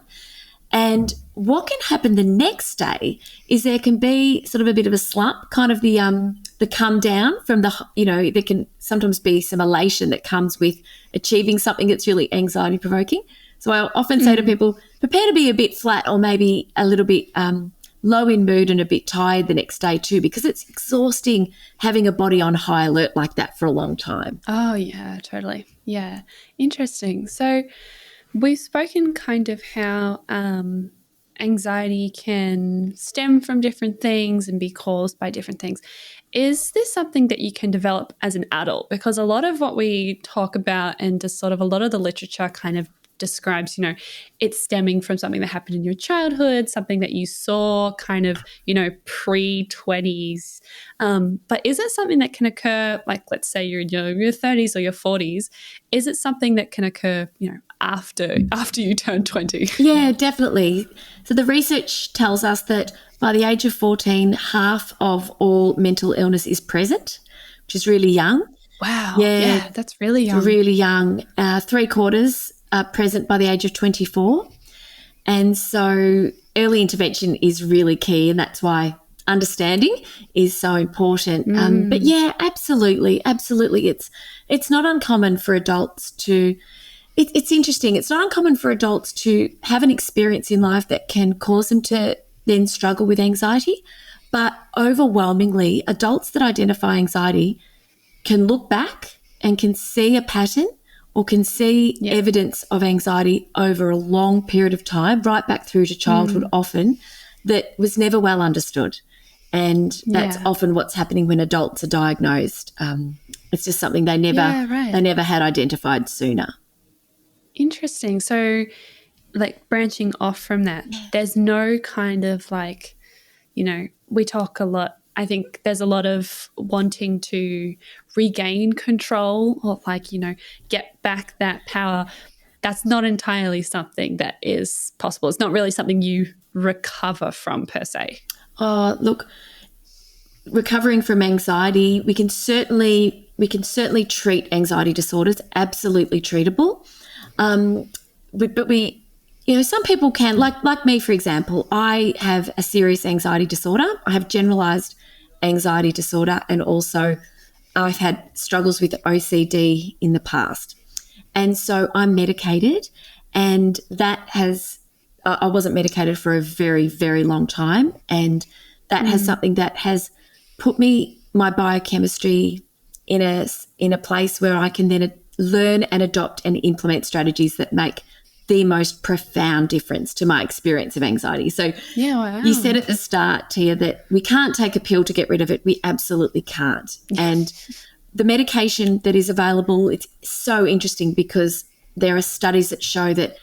And what can happen the next day is there can be sort of a bit of a slump, kind of the come down from there can sometimes be some elation that comes with achieving something that's really anxiety provoking. So I often say to people, prepare to be a bit flat or maybe a little bit low in mood and a bit tired the next day too, because it's exhausting having a body on high alert like that for a long time. Oh, yeah, totally. Yeah. Interesting. So we've spoken kind of how anxiety can stem from different things and be caused by different things. Is this something that you can develop as an adult? Because a lot of what we talk about and just sort of a lot of the literature kind of describes, it's stemming from something that happened in your childhood, something that you saw kind of, pre-20s. But is it something that can occur, like, let's say you're in your 30s or your 40s? Is it something that can occur, after you turn 20? Yeah, definitely. So the research tells us that by the age of 14, half of all mental illness is present, which is really young. Wow. Yeah, that's really young. Really young. 3/4 are present by the age of 24. And so early intervention is really key, and that's why understanding is so important. But yeah, absolutely. It's not uncommon for adults to it's interesting. It's not uncommon for adults to have an experience in life that can cause them to then struggle with anxiety. But overwhelmingly, adults that identify anxiety can look back and can see a pattern or can see evidence of anxiety over a long period of time, right back through to childhood often, that was never well understood. And that's often what's happening when adults are diagnosed. It's just something they never had identified sooner. Interesting. So, like, branching off from that, there's no kind of like, we talk a lot. I think there's a lot of wanting to regain control or get back that power. That's not entirely something that is possible. It's not really something you recover from per se. Oh, look, recovering from anxiety, we can certainly treat anxiety disorders, absolutely treatable. But we some people can, like me, for example. I have a serious anxiety disorder. I have generalized anxiety disorder, and also I've had struggles with OCD in the past. And so I'm medicated, and that has I wasn't medicated for a very, very long time, and that has something that has put my biochemistry in a place where I can then learn and adopt and implement strategies that make the most profound difference to my experience of anxiety. So you said at the start, Tia, that we can't take a pill to get rid of it. We absolutely can't. And the medication that is available, it's so interesting because there are studies that show that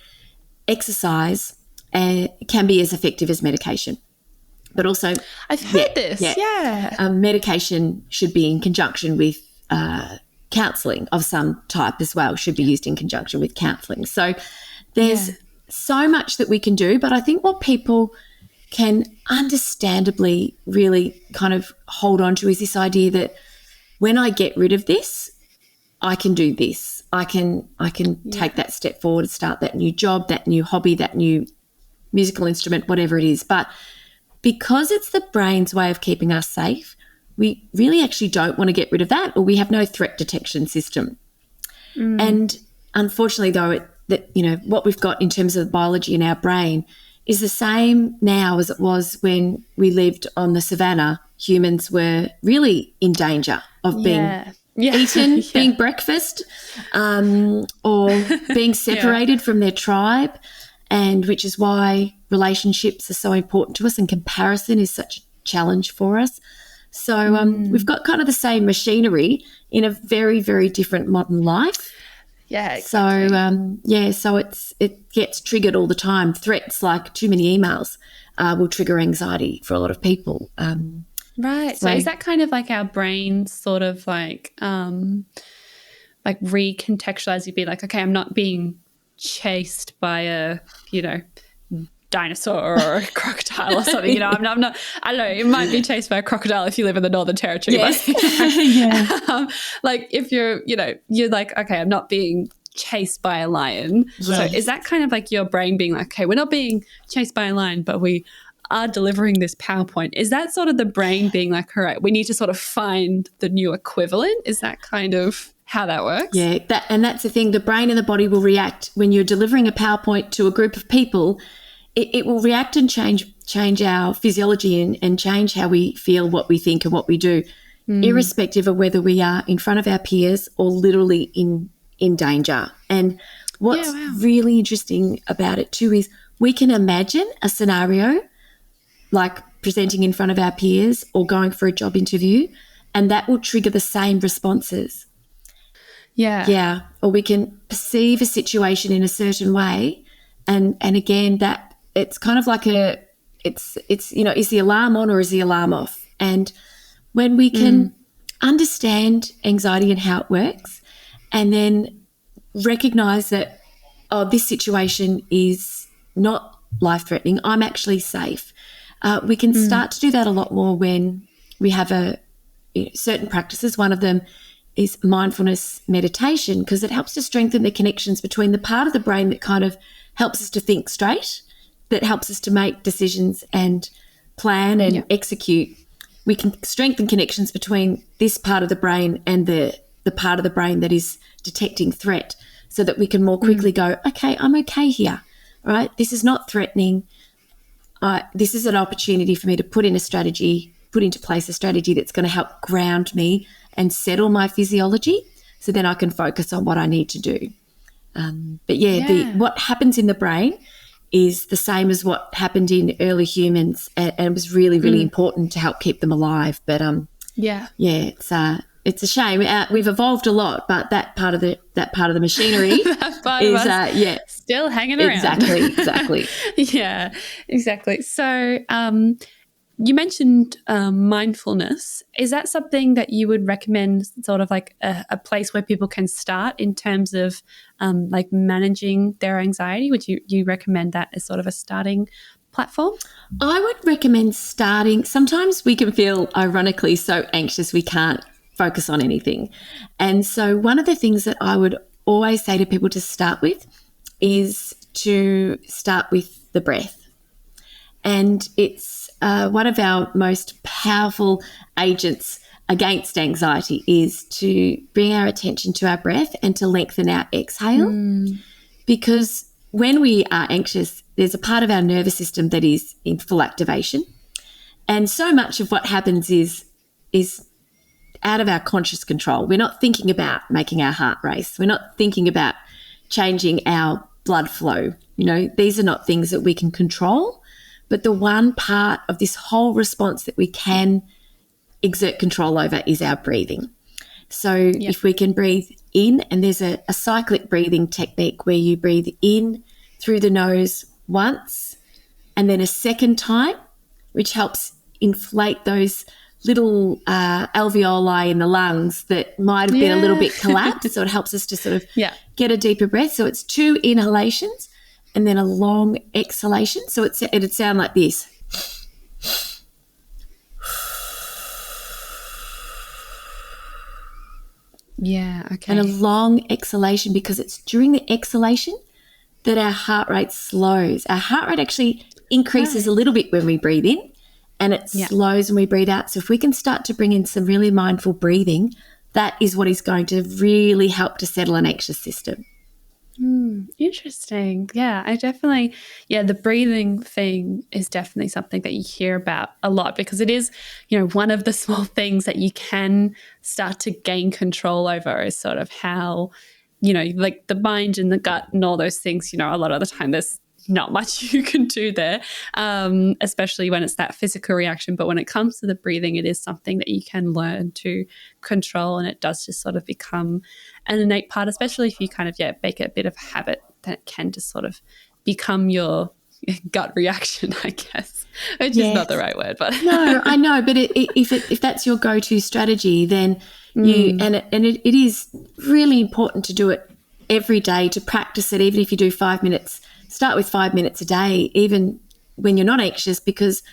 exercise can be as effective as medication. But also, I've heard this. Medication should be in conjunction with counselling of some type as well, should be used in conjunction with counselling. So there's so much that we can do, but I think what people can understandably really kind of hold on to is this idea that when I get rid of this, I can do this. I can take that step forward, start that new job, that new hobby, that new musical instrument, whatever it is. But because it's the brain's way of keeping us safe, we really actually don't want to get rid of that, or we have no threat detection system. And unfortunately, though, what we've got in terms of biology in our brain is the same now as it was when we lived on the savannah. Humans were really in danger of being eaten, being breakfast, or being separated from their tribe, and which is why relationships are so important to us, and comparison is such a challenge for us. So we've got kind of the same machinery in a very, very different modern life. Yeah, exactly. So it gets triggered all the time. Threats like too many emails will trigger anxiety for a lot of people. Right. So is that kind of like our brain sort of like recontextualize? You'd be like, okay, I'm not being chased by a dinosaur or a crocodile or something. I'm not. I don't know. You might be chased by a crocodile if you live in the Northern Territory. Yes. But, like if you're like, okay, I'm not being chased by a lion. Yes. So is that kind of like your brain being like, okay, we're not being chased by a lion, but we are delivering this PowerPoint? Is that sort of the brain being like, all right, we need to sort of find the new equivalent? Is that kind of how that works? Yeah, that's the thing. The brain and the body will react when you're delivering a PowerPoint to a group of people. It will react and change our physiology and change how we feel, what we think and what we do, irrespective of whether we are in front of our peers or literally in danger. And what's really interesting about it too is we can imagine a scenario like presenting in front of our peers or going for a job interview, and that will trigger the same responses. Yeah. Or we can perceive a situation in a certain way. And again, that it's kind of like it's, is the alarm on or is the alarm off? And when we can understand anxiety and how it works, and then recognize that, this situation is not life-threatening, I'm actually safe. We can start to do that a lot more when we have certain practices. One of them is mindfulness meditation, because it helps to strengthen the connections between the part of the brain that kind of helps us to think straight, that helps us to make decisions and plan and execute. We can strengthen connections between this part of the brain and the part of the brain that is detecting threat, so that we can more quickly go, okay, I'm okay here, right? This is not threatening. This is an opportunity for me to put into place a strategy that's going to help ground me and settle my physiology, so then I can focus on what I need to do. What happens in the brain is the same as what happened in early humans, and it was really, really important to help keep them alive. But it's a shame. We've evolved a lot, but that part of the machinery that part is of us still hanging around. Exactly. Yeah, exactly. So you mentioned mindfulness. Is that something that you would recommend, sort of like a place where people can start in terms of like managing their anxiety? Would you recommend that as sort of a starting platform? I would recommend starting. Sometimes we can feel ironically so anxious we can't focus on anything. And so one of the things that I would always say to people to start with is to start with the breath. And it's one of our most powerful agents against anxiety is to bring our attention to our breath and to lengthen our exhale. Because when we are anxious, there's a part of our nervous system that is in full activation. And so much of what happens is out of our conscious control. We're not thinking about making our heart race. We're not thinking about changing our blood flow. These are not things that we can control. But the one part of this whole response that we can exert control over is our breathing. So if we can breathe in, and there's a cyclic breathing technique where you breathe in through the nose once and then a second time, which helps inflate those little alveoli in the lungs that might have been a little bit collapsed. So it helps us to sort of get a deeper breath. So it's 2 inhalations and then a long exhalation. So it'd sound like this. Yeah, okay. And a long exhalation, because it's during the exhalation that our heart rate slows. Our heart rate actually increases a little bit when we breathe in, and it slows when we breathe out. So if we can start to bring in some really mindful breathing, that is what is going to really help to settle an anxious system. Interesting. Yeah, the breathing thing is definitely something that you hear about a lot, because it is, one of the small things that you can start to gain control over is sort of how, like the mind and the gut and all those things, a lot of the time there's not much you can do there, especially when it's that physical reaction. But when it comes to the breathing, it is something that you can learn to control, and it does just sort of become an innate part, especially if you kind of make it a bit of a habit, that it can just sort of become your gut reaction, I guess, which is not the right word. But no, I know. But if that's your go-to strategy, then it is really important to do it every day, to practice it, even if you do 5 minutes. Start with 5 minutes a day, even when you're not anxious, because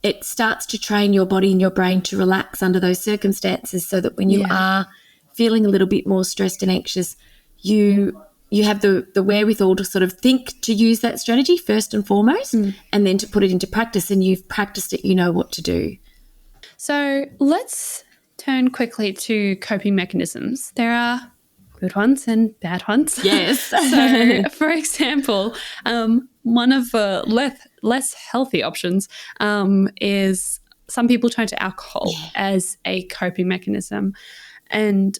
it starts to train your body and your brain to relax under those circumstances, so that when you are feeling a little bit more stressed and anxious, you have the wherewithal to sort of think to use that strategy first and foremost, and then to put it into practice, and you've practiced it, you know what to do. So let's turn quickly to coping mechanisms. There are good ones and bad ones. Yes. So, for example, one of the less healthy options is some people turn to alcohol as a coping mechanism. And,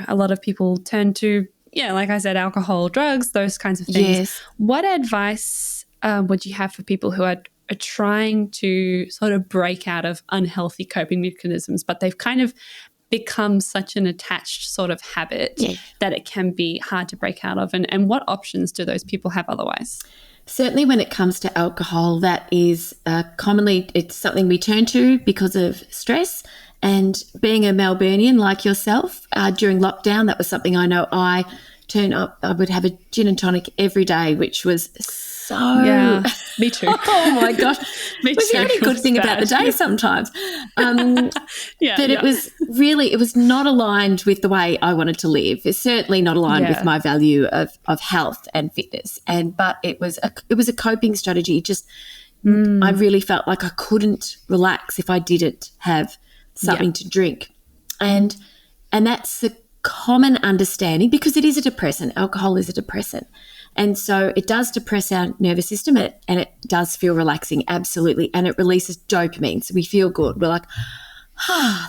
a lot of people turn to, like I said, alcohol, drugs, those kinds of things. Yes. What advice would you have for people who are trying to sort of break out of unhealthy coping mechanisms, but they've kind of becomes such an attached sort of habit that it can be hard to break out of. And what options do those people have otherwise? Certainly when it comes to alcohol, that is commonly, it's something we turn to because of stress. And being a Melburnian like yourself, during lockdown, that was something I know I would have a gin and tonic every day, which was so... Yeah, me too. Oh, my gosh. Me it was too. the only good thing about the day sometimes. It was really, it was not aligned with the way I wanted to live. It's certainly not aligned with my value of health and fitness. But it was a coping strategy. Just I really felt like I couldn't relax if I didn't have something to drink. And that's the common understanding, because it is a depressant. Alcohol is a depressant. And so it does depress our nervous system, and it does feel relaxing, absolutely. And it releases dopamine, so we feel good. We're like,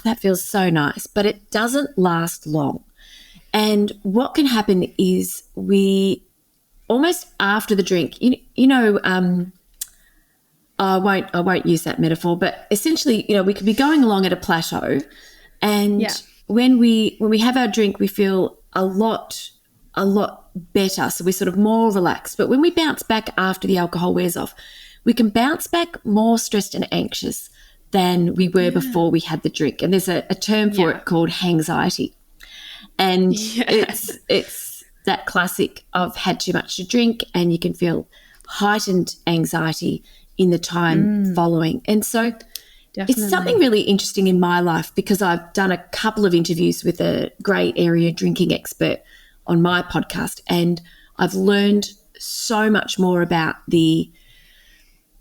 that feels so nice. But it doesn't last long. And what can happen is we almost after the drink, I won't use that metaphor, but essentially, we could be going along at a plateau, and when we have our drink, we feel a lot better. So we're sort of more relaxed. But when we bounce back after the alcohol wears off, we can bounce back more stressed and anxious than we were before we had the drink. And there's a term for it called hangxiety. And it's that classic of had too much to drink, and you can feel heightened anxiety in the time following. And so it's something really interesting in my life, because I've done a couple of interviews with a grey area drinking expert on my podcast, and I've learned so much more about the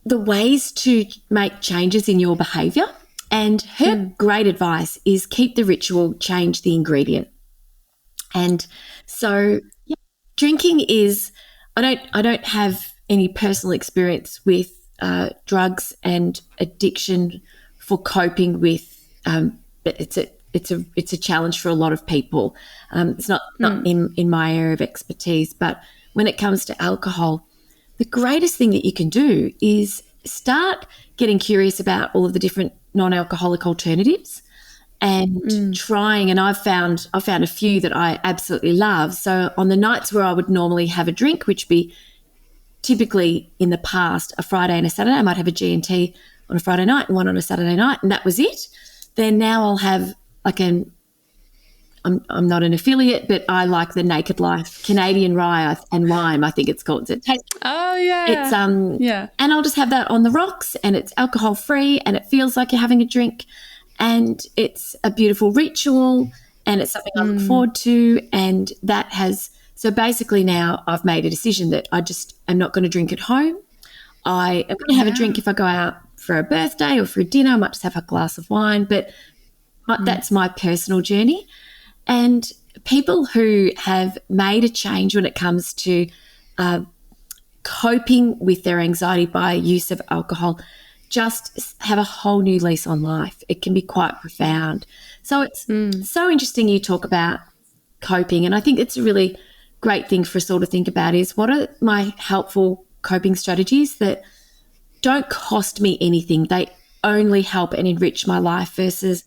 ways to make changes in your behaviour. And her great advice is keep the ritual, change the ingredient. And so drinking is, I don't have any personal experience with drugs and addiction for coping with, but it's a challenge for a lot of people. It's not in my area of expertise, but when it comes to alcohol, the greatest thing that you can do is start getting curious about all of the different non-alcoholic alternatives and trying. And I've found a few that I absolutely love. So on the nights where I would normally have a drink, which would be typically in the past a Friday and a Saturday, I might have a G&T on a Friday night and one on a Saturday night, and that was it. Then now I'll have like I'm not an affiliate, but I like the Naked Life Canadian Rye and Lime, I think it's called. It's and I'll just have that on the rocks, and it's alcohol free, and it feels like you're having a drink, and it's a beautiful ritual, and it's something I look forward to. And that has, so basically now I've made a decision that I just am not going to drink at home. I am going to have a drink if I go out for a birthday or for a dinner. I might just have a glass of wine, but that's my personal journey. And people who have made a change when it comes to coping with their anxiety by use of alcohol just have a whole new lease on life. It can be quite profound. So it's so interesting you talk about coping, and I think it's a really great thing for us all to think about is, what are my helpful coping strategies that don't cost me anything? They only help and enrich my life, versus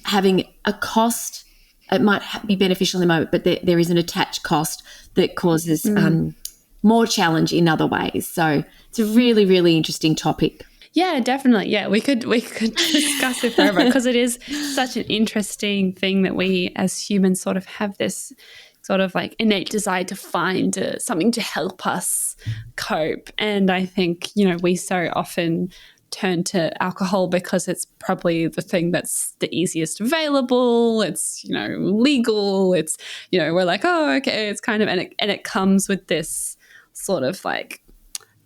having a cost. It might be beneficial in the moment, but there is an attached cost that causes more challenge in other ways. So it's a really, really interesting topic. Yeah, definitely. Yeah, we could discuss it forever, because it is such an interesting thing that we as humans sort of have this sort of like innate desire to find something to help us cope. And I think, we so often turn to alcohol because it's probably the thing that's the easiest available. It's, legal. It's, we're like, oh, okay. It's kind of, and it comes with this sort of like,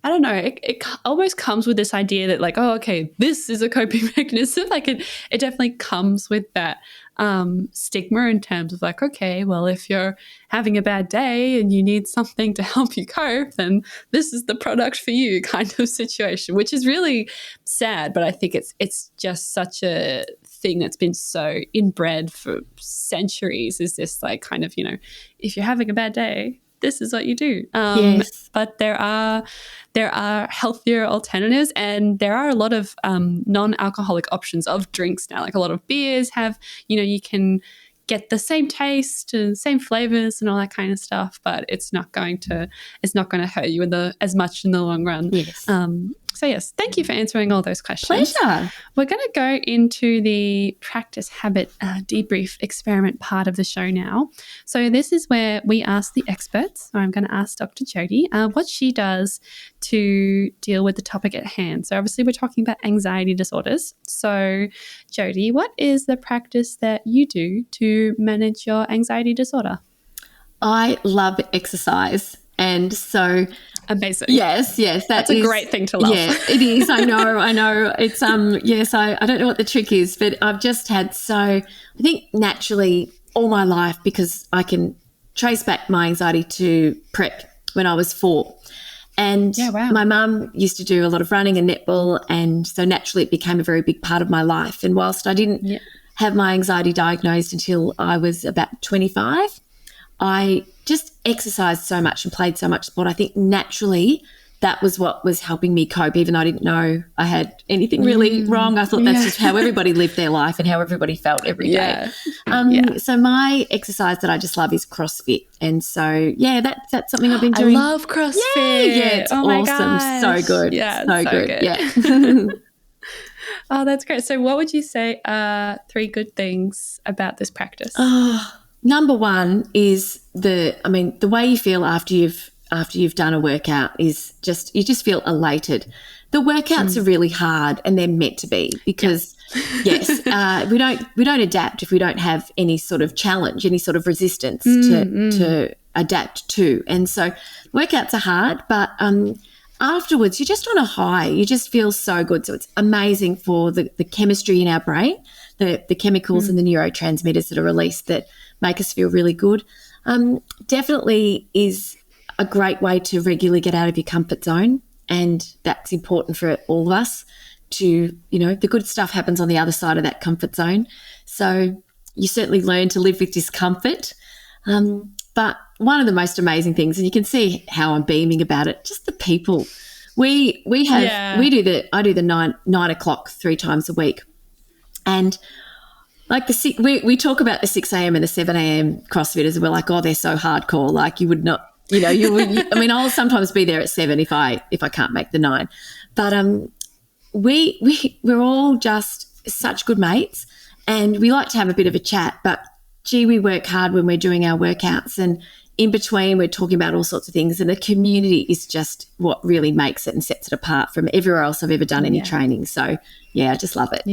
I don't know, it almost comes with this idea that like, oh, okay, this is a coping mechanism. Like it definitely comes with that stigma in terms of like, okay, well, if you're having a bad day and you need something to help you cope, then this is the product for you kind of situation, which is really sad. But I think it's just such a thing that's been so inbred for centuries, is this like kind of, if you're having a bad day, this is what you do. Yes. But there are there are healthier alternatives, and there are a lot of non-alcoholic options of drinks now. Like a lot of beers have, you can get the same taste and same flavors and all that kind of stuff, but it's not going to hurt you as much in the long run. Yes. So yes, thank you for answering all those questions. Pleasure. We're going to go into the practice habit debrief experiment part of the show now. So this is where we ask the experts, or I'm going to ask Dr. Jodi, what she does to deal with the topic at hand. So obviously we're talking about anxiety disorders. So Jodi, what is the practice that you do to manage your anxiety disorder? I love exercise. And so amazing. Yes, that's a great thing to love. Yeah, it is. I know. It's yes, I don't know what the trick is, but I've just had I think naturally all my life, because I can trace back my anxiety to prep when I was 4. And my mum used to do a lot of running and netball, and so naturally it became a very big part of my life. And whilst I didn't have my anxiety diagnosed until I was about 25, I just exercised so much and played so much sport. I think naturally that was what was helping me cope, even though I didn't know I had anything really wrong. I thought that's just how everybody lived their life and how everybody felt every day. So my exercise that I just love is CrossFit. And so, that's something I've been doing. I love CrossFit. It's awesome. Gosh. So good. Yeah, so good. Yeah. Oh, that's great. So what would you say are 3 good things about this practice? Number one is the way you feel after you've done a workout is you just feel elated. The workouts are really hard, and they're meant to be, because we don't adapt if we don't have any sort of challenge, any sort of resistance to adapt to. And so workouts are hard, but afterwards you're just on a high. You just feel so good. So it's amazing for the chemistry in our brain, the chemicals and the neurotransmitters that are released that make us feel really good. Definitely is a great way to regularly get out of your comfort zone, and that's important for all of us to, the good stuff happens on the other side of that comfort zone. So you certainly learn to live with discomfort. But one of the most amazing things, and you can see how I'm beaming about it, just the people. I do the 9 o'clock 3 times a week. And like we talk about the 6 a.m. and the 7 a.m. CrossFitters, and we're like, oh, they're so hardcore. Like you would not, I'll sometimes be there at 7 if I can't make the 9. But we're all just such good mates, and we like to have a bit of a chat. But gee, we work hard when we're doing our workouts, and in between we're talking about all sorts of things. And the community is just what really makes it and sets it apart from everywhere else I've ever done any training. So I just love it.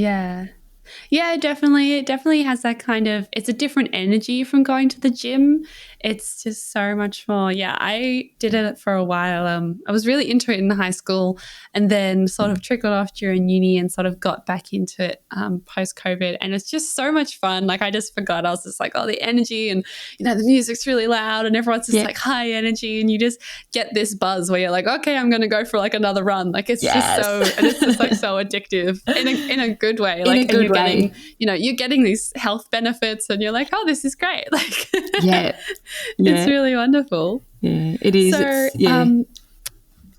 Yeah, definitely. It definitely has that kind of, it's a different energy from going to the gym. It's just so much more. Yeah, I did it for a while. I was really into it in high school, and then sort of trickled off during uni and sort of got back into it post-COVID. And it's just so much fun. Like I just forgot. I was just like, oh, the energy, and, the music's really loud and everyone's just like high energy, and you just get this buzz where you're like, okay, I'm going to go for like another run. Like it's just like so addictive in a good way. Like, in a good way. You're getting these health benefits, and you're like, oh, this is great. Like, it's really wonderful. Yeah, it is. So,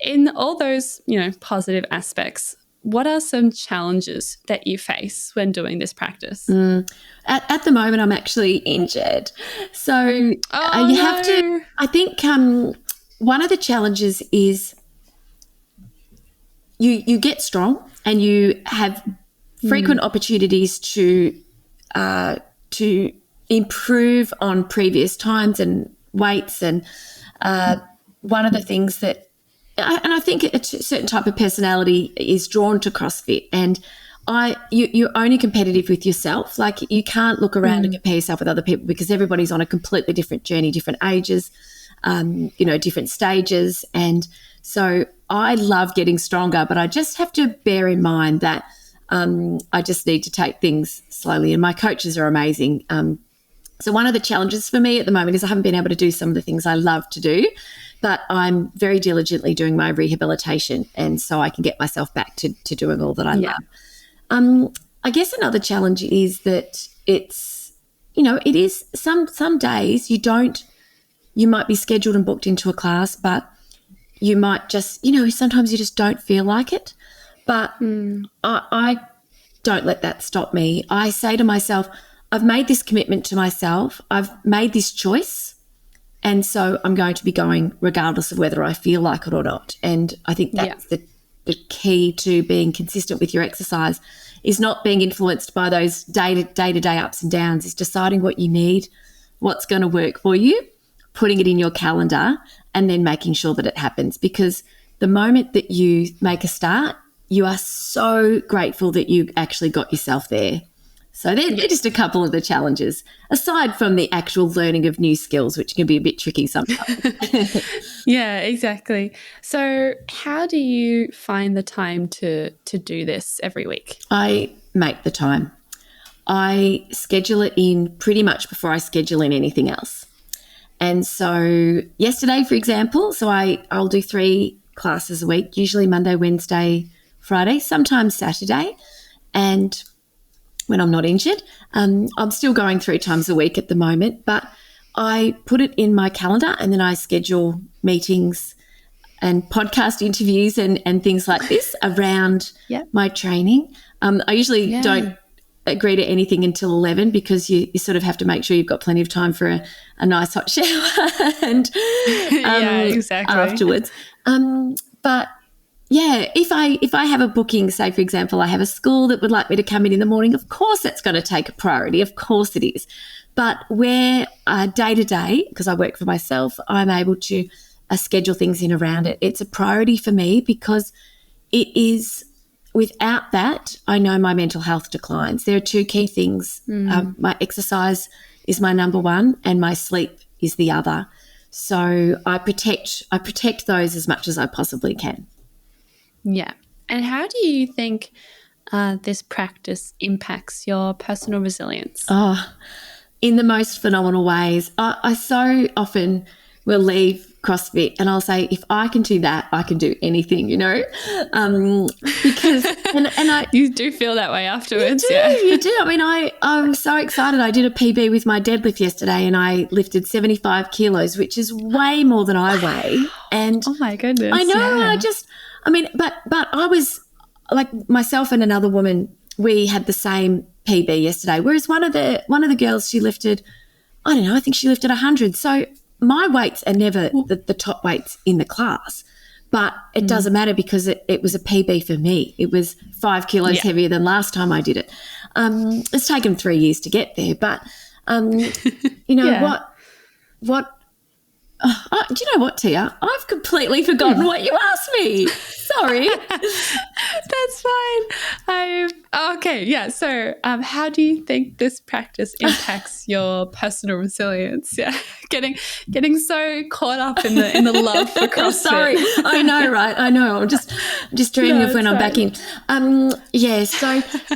in all those, positive aspects, what are some challenges that you face when doing this practice? At the moment, I'm actually injured. So you have to, I think one of the challenges is you get strong, and you have frequent opportunities to improve on previous times and weights. And one of the things that, and I think a certain type of personality is drawn to CrossFit, and you're only competitive with yourself. Like you can't look around and compare yourself with other people, because everybody's on a completely different journey, different ages, different stages. And so I love getting stronger, but I just have to bear in mind that I just need to take things slowly, and my coaches are amazing. So one of the challenges for me at the moment is I haven't been able to do some of the things I love to do, but I'm very diligently doing my rehabilitation, and so I can get myself back to doing all that I love. I guess another challenge is that it's, it is some days you might be scheduled and booked into a class, but you might just, sometimes you just don't feel like it. But I don't let that stop me. I say to myself, I've made this commitment to myself. I've made this choice. And so I'm going to be going regardless of whether I feel like it or not. And I think that's the key to being consistent with your exercise, is not being influenced by those day-to-day ups and downs, is deciding what you need, what's going to work for you, putting it in your calendar, and then making sure that it happens. Because the moment that you make a start, you are so grateful that you actually got yourself there. So they're just a couple of the challenges, aside from the actual learning of new skills, which can be a bit tricky sometimes. Yeah, exactly. So how do you find the time to do this every week? I make the time. I schedule it in pretty much before I schedule in anything else. And so yesterday, for example, I'll do 3 classes a week, usually Monday, Wednesday, Friday, sometimes Saturday. And when I'm not injured, I'm still going 3 times a week at the moment, but I put it in my calendar, and then I schedule meetings and podcast interviews and things like this around my training. I usually don't agree to anything until 11, because you sort of have to make sure you've got plenty of time for a nice hot shower and afterwards. But yeah, if I have a booking, say for example, I have a school that would like me to come in the morning, of course that's going to take a priority. Of course it is. But where day to day, because I work for myself, I'm able to schedule things in around it. It's a priority for me, because it is. Without that, I know my mental health declines. There are 2 key things. My exercise is my number one, and my sleep is the other. So I protect those as much as I possibly can. Yeah. And how do you think this practice impacts your personal resilience? Oh, in the most phenomenal ways. I so often will leave CrossFit and I'll say, if I can do that, I can do anything, because you do feel that way afterwards. You do. I mean, I'm so excited. I did a PB with my deadlift yesterday, and I lifted 75 kilos, which is way more than I weigh. And oh my goodness, I know. But I was like, myself and another woman, we had the same PB yesterday. Whereas one of the girls, she lifted, I don't know, I think she lifted 100. So my weights are never the top weights in the class, but it doesn't matter, because it was a PB for me. It was 5 kilos heavier than last time I did it. It's taken 3 years to get there, but what? Do you know what, Tia? I've completely forgotten what you asked me. Sorry. That's fine. Okay, yeah. So how do you think this practice impacts your personal resilience? Yeah, getting so caught up in the love for CrossFit. Sorry, I know, right? I know. I'm just dreaming of when I'm back in.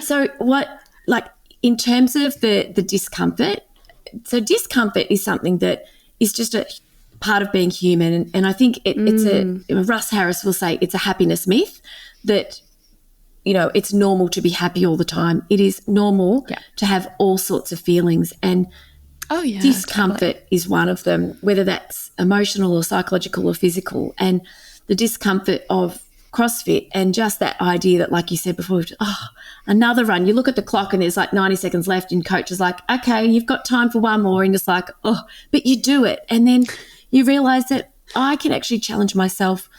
So what? Like, in terms of the discomfort. So discomfort is something that is just a part of being human, and I think it's Russ Harris will say it's a happiness myth, that it's normal to be happy all the time. It is normal to have all sorts of feelings, and discomfort is one of them, whether that's emotional or psychological or physical. And the discomfort of CrossFit, and just that idea that, like you said before, another run, you look at the clock and there's like 90 seconds left, and coach is like, okay, you've got time for one more, and it's like, but you do it, and then you realise that I can actually challenge myself,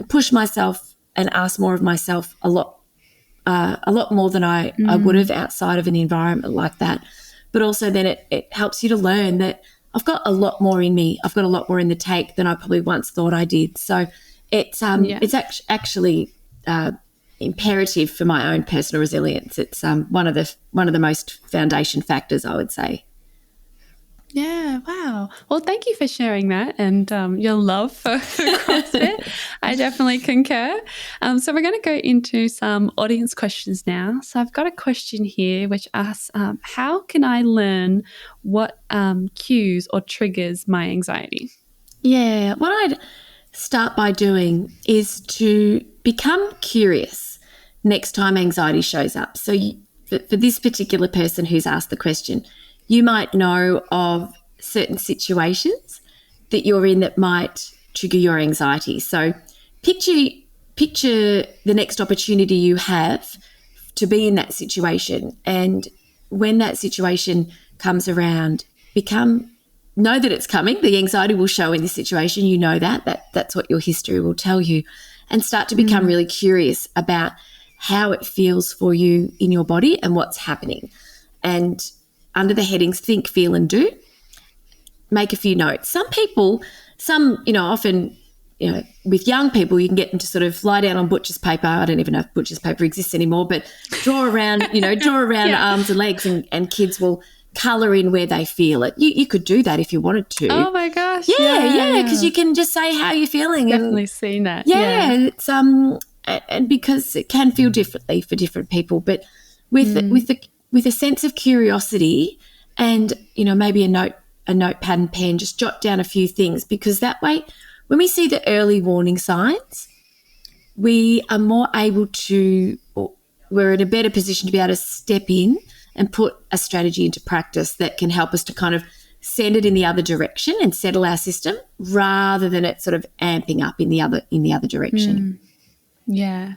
push myself, and ask more of myself a lot more than I would have outside of an environment like that. But also then it helps you to learn that I've got a lot more in me. I've got a lot more in the tank than I probably once thought I did. So it's actually imperative for my own personal resilience. It's one of the most foundation factors, I would say. Yeah, wow. Well, thank you for sharing that and your love for CrossFit. I definitely concur. So we're going to go into some audience questions now. So I've got a question here which asks, how can I learn what cues or triggers my anxiety? Yeah, what I'd start by doing is to become curious next time anxiety shows up. So for this particular person who's asked the question, you might know of certain situations that you're in that might trigger your anxiety. So picture the next opportunity you have to be in that situation. And when that situation comes around, know that it's coming. The anxiety will show in this situation. You know that's what your history will tell you, and start to become really curious about how it feels for you in your body and what's happening. And under the headings think, feel and do, make a few notes. Often, with young people, you can get them to sort of lie down on butcher's paper. I don't even know if butcher's paper exists anymore, but draw around arms and legs, and kids will colour in where they feel it. You could do that if you wanted to. Oh my gosh. Yeah, because you can just say how you're feeling. Definitely seen that. Yeah, it's and because it can feel differently for different people, but with a sense of curiosity and maybe a notepad and pen, just jot down a few things, because that way, when we see the early warning signs, we are more able to, or we're in a better position to be able to step in and put a strategy into practice that can help us to kind of send it in the other direction and settle our system, rather than it sort of amping up in the other direction. Yeah.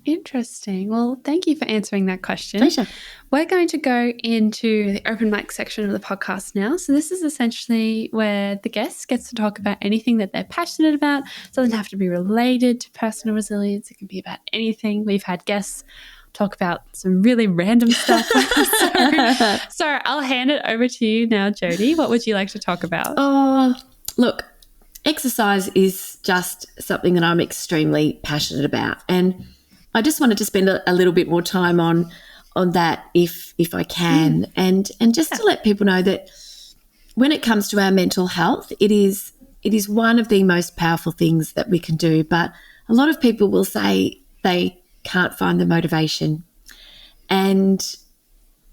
Interesting. Well, thank you for answering that question. Pleasure. We're going to go into the open mic section of the podcast now. So this is essentially where the guest gets to talk about anything that they're passionate about. It doesn't have to be related to personal resilience. It can be about anything. We've had guests talk about some really random stuff. So I'll hand it over to you now, Jodi. What would you like to talk about? Oh, look, exercise is just something that I'm extremely passionate about, and I just wanted to spend a little bit more time on that if I can, and just to let people know that when it comes to our mental health, it is one of the most powerful things that we can do. But a lot of people will say they can't find the motivation, and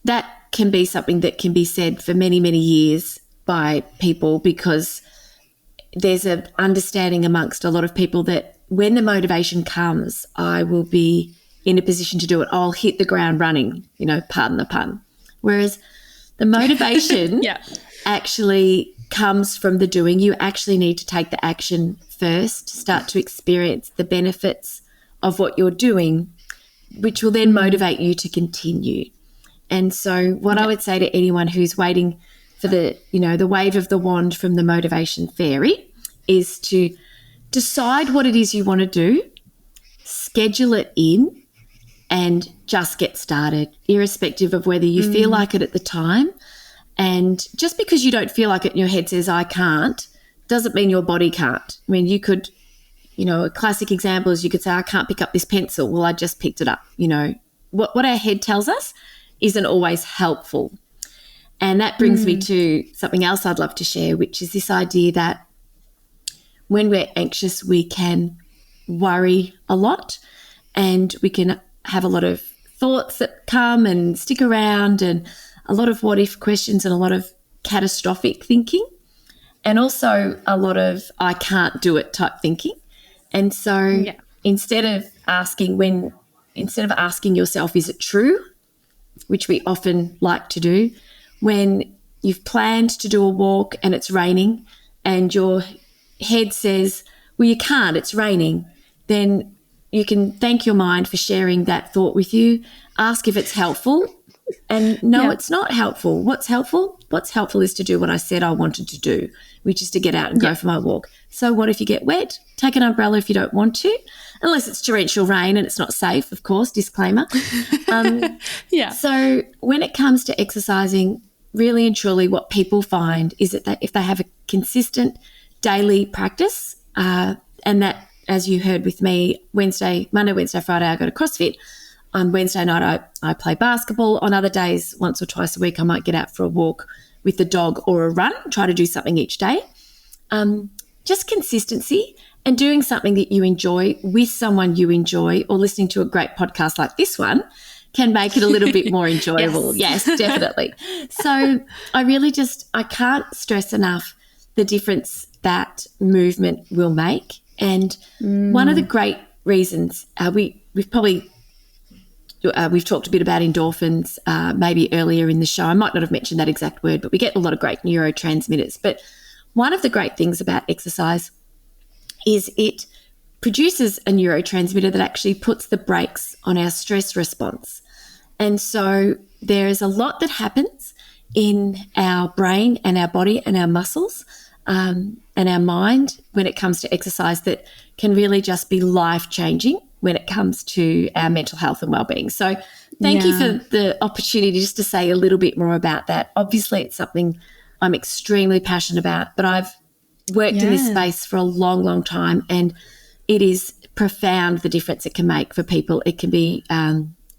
that can be something that can be said for many, many years by people, because there's an understanding amongst a lot of people that when the motivation comes, I will be in a position to do it. I'll hit the ground running, pardon the pun. Whereas the motivation actually comes from the doing. You actually need to take the action first, start to experience the benefits of what you're doing, which will then motivate you to continue. And so what I would say to anyone who's waiting for the wave of the wand from the motivation fairy is to decide what it is you want to do, schedule it in, and just get started, irrespective of whether you feel like it at the time. And just because you don't feel like it and your head says, I can't, doesn't mean your body can't. I mean, you could, a classic example is you could say, I can't pick up this pencil. Well, I just picked it up. What our head tells us isn't always helpful. And that brings me to something else I'd love to share, which is this idea that when we're anxious, we can worry a lot, and we can have a lot of thoughts that come and stick around, and a lot of what-if questions, and a lot of catastrophic thinking, and also a lot of I can't do it type thinking. And so instead of asking yourself, is it true, which we often like to do, when you've planned to do a walk and it's raining and your head says, well, you can't, it's raining, then you can thank your mind for sharing that thought with you, ask if it's helpful, and no, it's not helpful. What's helpful? What's helpful is to do what I said I wanted to do, which is to get out and go for my walk. So what if you get wet? Take an umbrella if you don't want to, unless it's torrential rain and it's not safe, of course, disclaimer. So when it comes to exercising, really and truly what people find is that if they have a consistent daily practice, and that, as you heard with me, Monday, Wednesday, Friday, I go to CrossFit. On Wednesday night, I play basketball. On other days, once or twice a week, I might get out for a walk with the dog or a run, try to do something each day. Just consistency and doing something that you enjoy with someone you enjoy, or listening to a great podcast like this one, can make it a little bit more enjoyable. Yes, definitely. So I can't stress enough the difference that movement will make. And one of the great reasons we've talked a bit about endorphins maybe earlier in the show. I might not have mentioned that exact word, but we get a lot of great neurotransmitters. But one of the great things about exercise is it produces a neurotransmitter that actually puts the brakes on our stress response. And so there is a lot that happens in our brain and our body and our muscles and our mind when it comes to exercise that can really just be life-changing when it comes to our mental health and well-being. So thank you for the opportunity just to say a little bit more about that. Obviously, it's something I'm extremely passionate about, but I've worked in this space for a long, long time, and it is profound the difference it can make for people. It can be,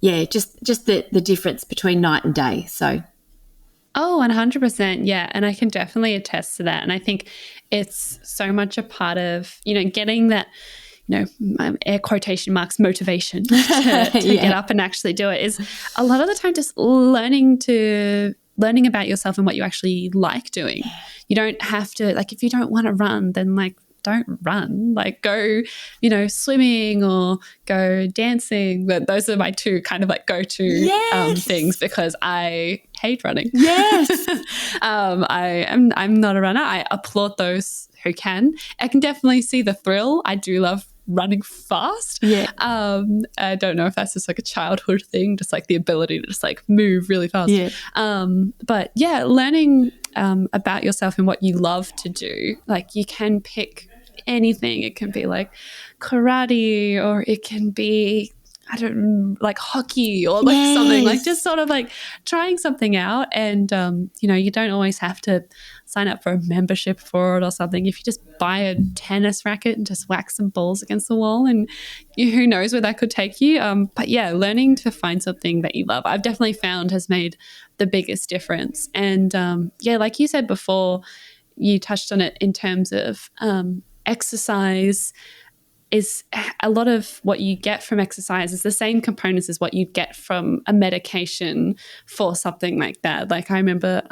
just the difference between night and day. So. Oh, 100%. Yeah. And I can definitely attest to that. And I think it's so much a part of, getting that, air quotation marks motivation to get up and actually do it is a lot of the time just learning about yourself and what you actually like doing. You don't have to, if you don't want to run, then don't run, go, swimming or go dancing. But those are my two kind of go-to things, because I hate running. Yes. I'm not a runner. I applaud those who can. I can definitely see the thrill. I do love running fast. Yeah. I don't know if that's just a childhood thing, just the ability to just move really fast. Yeah. But yeah, learning about yourself and what you love to do. You can pick anything. It can be karate, or it can be hockey, or something just sort of trying something out. And you don't always have to sign up for a membership for it or something. If you just buy a tennis racket and just whack some balls against the wall, and who knows where that could take you. But yeah, learning to find something that you love, I've definitely found has made the biggest difference. And like you said before, you touched on it in terms of exercise is a lot of what you get from exercise is the same components as what you get from a medication for something like that. I remember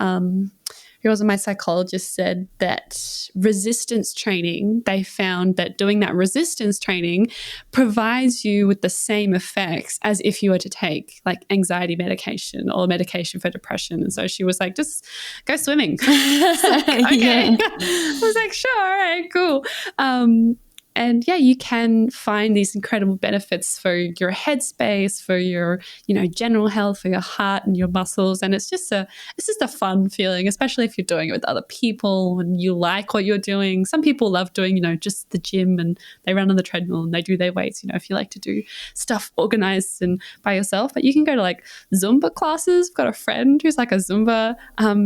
who was my psychologist said that resistance training, they found that doing that resistance training provides you with the same effects as if you were to take anxiety medication or medication for depression. And so she was just go swimming. Okay. Yeah. I was sure, all right, cool. And yeah, you can find these incredible benefits for your headspace, for your, general health, for your heart and your muscles. And it's just a fun feeling, especially if you're doing it with other people and you like what you're doing. Some people love doing, just the gym, and they run on the treadmill and they do their weights, if you like to do stuff organized and by yourself. But you can go to Zumba classes. I've got a friend who's a Zumba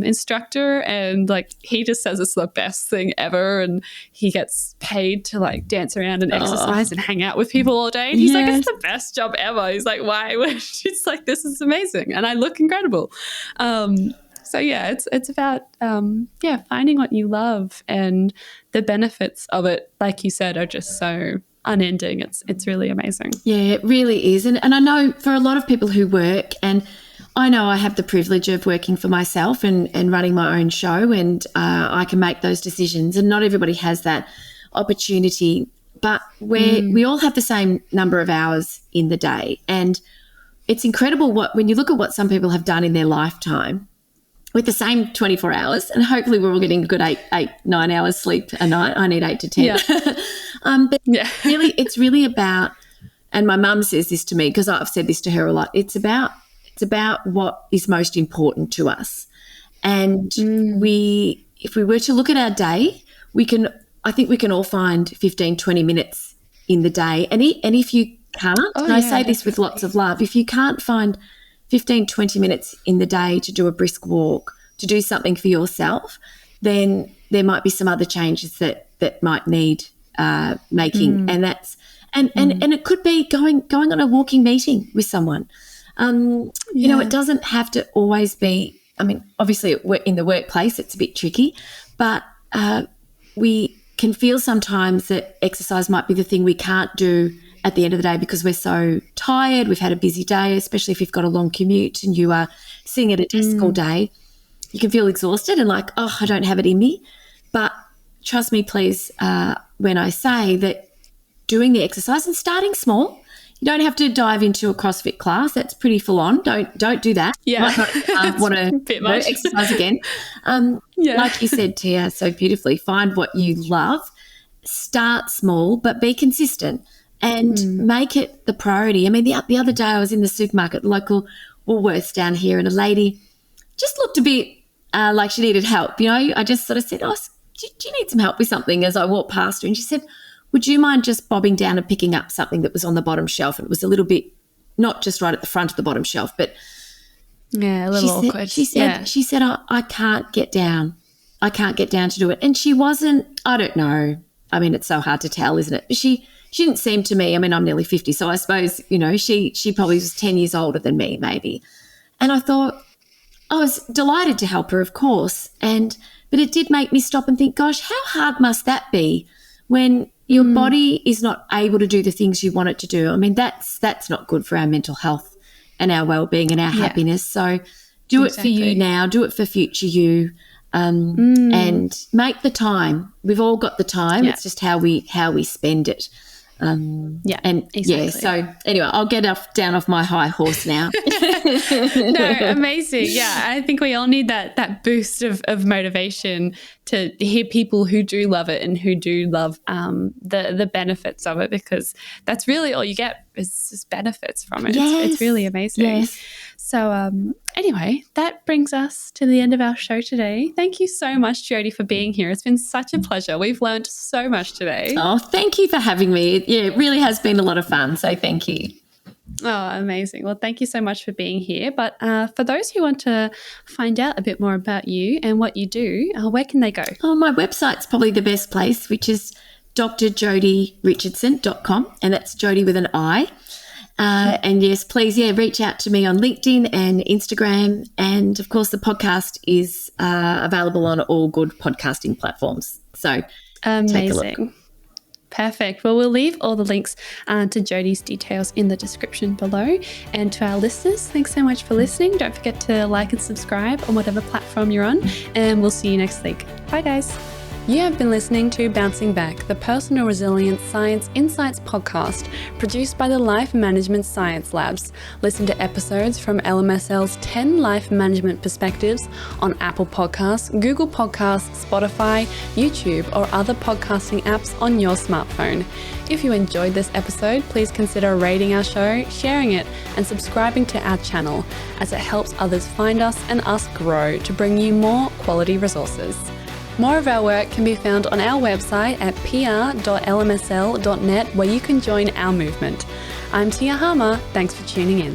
instructor, and he just says it's the best thing ever. And he gets paid to dance around and exercise and hang out with people all day. And he's it's the best job ever. He's why? She's this is amazing. And I look incredible. So yeah, it's about, finding what you love, and the benefits of it, like you said, are just so unending. It's really amazing. Yeah, it really is. And I know for a lot of people who work, and I know I have the privilege of working for myself and running my own show, and I can make those decisions, and not everybody has that opportunity, but we all have the same number of hours in the day. And it's incredible when you look at what some people have done in their lifetime with the same 24 hours, and hopefully we're all getting a good 9 hours sleep a night. I need 8 to 10. Yeah. Really, it's really about, and my mum says this to me because I've said this to her a lot, it's about what is most important to us. And if we were to look at our day, I think we can all find 15, 20 minutes in the day. And if you can't, and I say this with lots of love, if you can't find 15, 20 minutes in the day to do a brisk walk, to do something for yourself, then there might be some other changes that might need making. And that's and it could be going on a walking meeting with someone. It doesn't have to always be, obviously in the workplace it's a bit tricky, but we can feel sometimes that exercise might be the thing we can't do at the end of the day because we're so tired, we've had a busy day, especially if you've got a long commute and you are sitting at a desk all day. You can feel exhausted and I don't have it in me. But trust me, please, when I say that doing the exercise and starting small, you don't have to dive into a CrossFit class. That's pretty full on. Don't do that. Yeah. Want to exercise again. Like you said, Tia, so beautifully, find what you love start small, but be consistent and make it the priority. I mean, the other day I was in the supermarket, local Woolworths down here, and a lady just looked a bit like she needed help. You know, I just sort of said, "Oh, do you need some help with something?" as I walked past her. And she said, "Would you mind just bobbing down and picking up something that was on the bottom shelf?" And it was a little bit, not just right at the front of the bottom shelf, but yeah, a little awkward. She said, I can't get down. I can't get down to do it. And she wasn't, I don't know. I mean, it's so hard to tell, isn't it? But she didn't seem to me, I mean, I'm nearly 50, so I suppose, you know, she probably was 10 years older than me, maybe. And I thought, I was delighted to help her, of course. But it did make me stop and think, gosh, how hard must that be when your body is not able to do the things you want it to do? I mean, that's not good for our mental health and our well-being and our happiness. So do it for you now, do it for future you, and make the time. We've all got the time. It's just how we spend it. So anyway, I'll get down off my high horse now. No, amazing. Yeah, I think we all need that boost of motivation to hear people who do love it and who do love the benefits of it, because that's really all you get is just benefits from it. Yes. It's really amazing. Yes. So anyway, that brings us to the end of our show today. Thank you so much, Jodi, for being here. It's been such a pleasure. We've learned so much today. Oh, thank you for having me. It really has been a lot of fun, so thank you. Oh, amazing. Well, thank you so much for being here. But for those who want to find out a bit more about you and what you do, where can they go? Oh, my website's probably the best place, which is drjodirichardson.com, and that's Jodi with an I. And yes, please, reach out to me on LinkedIn and Instagram. And of course, the podcast is available on all good podcasting platforms. So take a look. Perfect. Well, we'll leave all the links to Jodi's details in the description below. And to our listeners, thanks so much for listening. Don't forget to like and subscribe on whatever platform you're on. And we'll see you next week. Bye, guys. You have been listening to Bouncing Back, the Personal Resilience Science Insights podcast, produced by the Life Management Science Labs. Listen to episodes from LMSL's 10 Life Management Perspectives on Apple Podcasts, Google Podcasts, Spotify, YouTube, or other podcasting apps on your smartphone. If you enjoyed this episode, please consider rating our show, sharing it, and subscribing to our channel, as it helps others find us and us grow to bring you more quality resources. More of our work can be found on our website at pr.lmsl.net, where you can join our movement. I'm Tia Harmer. Thanks for tuning in.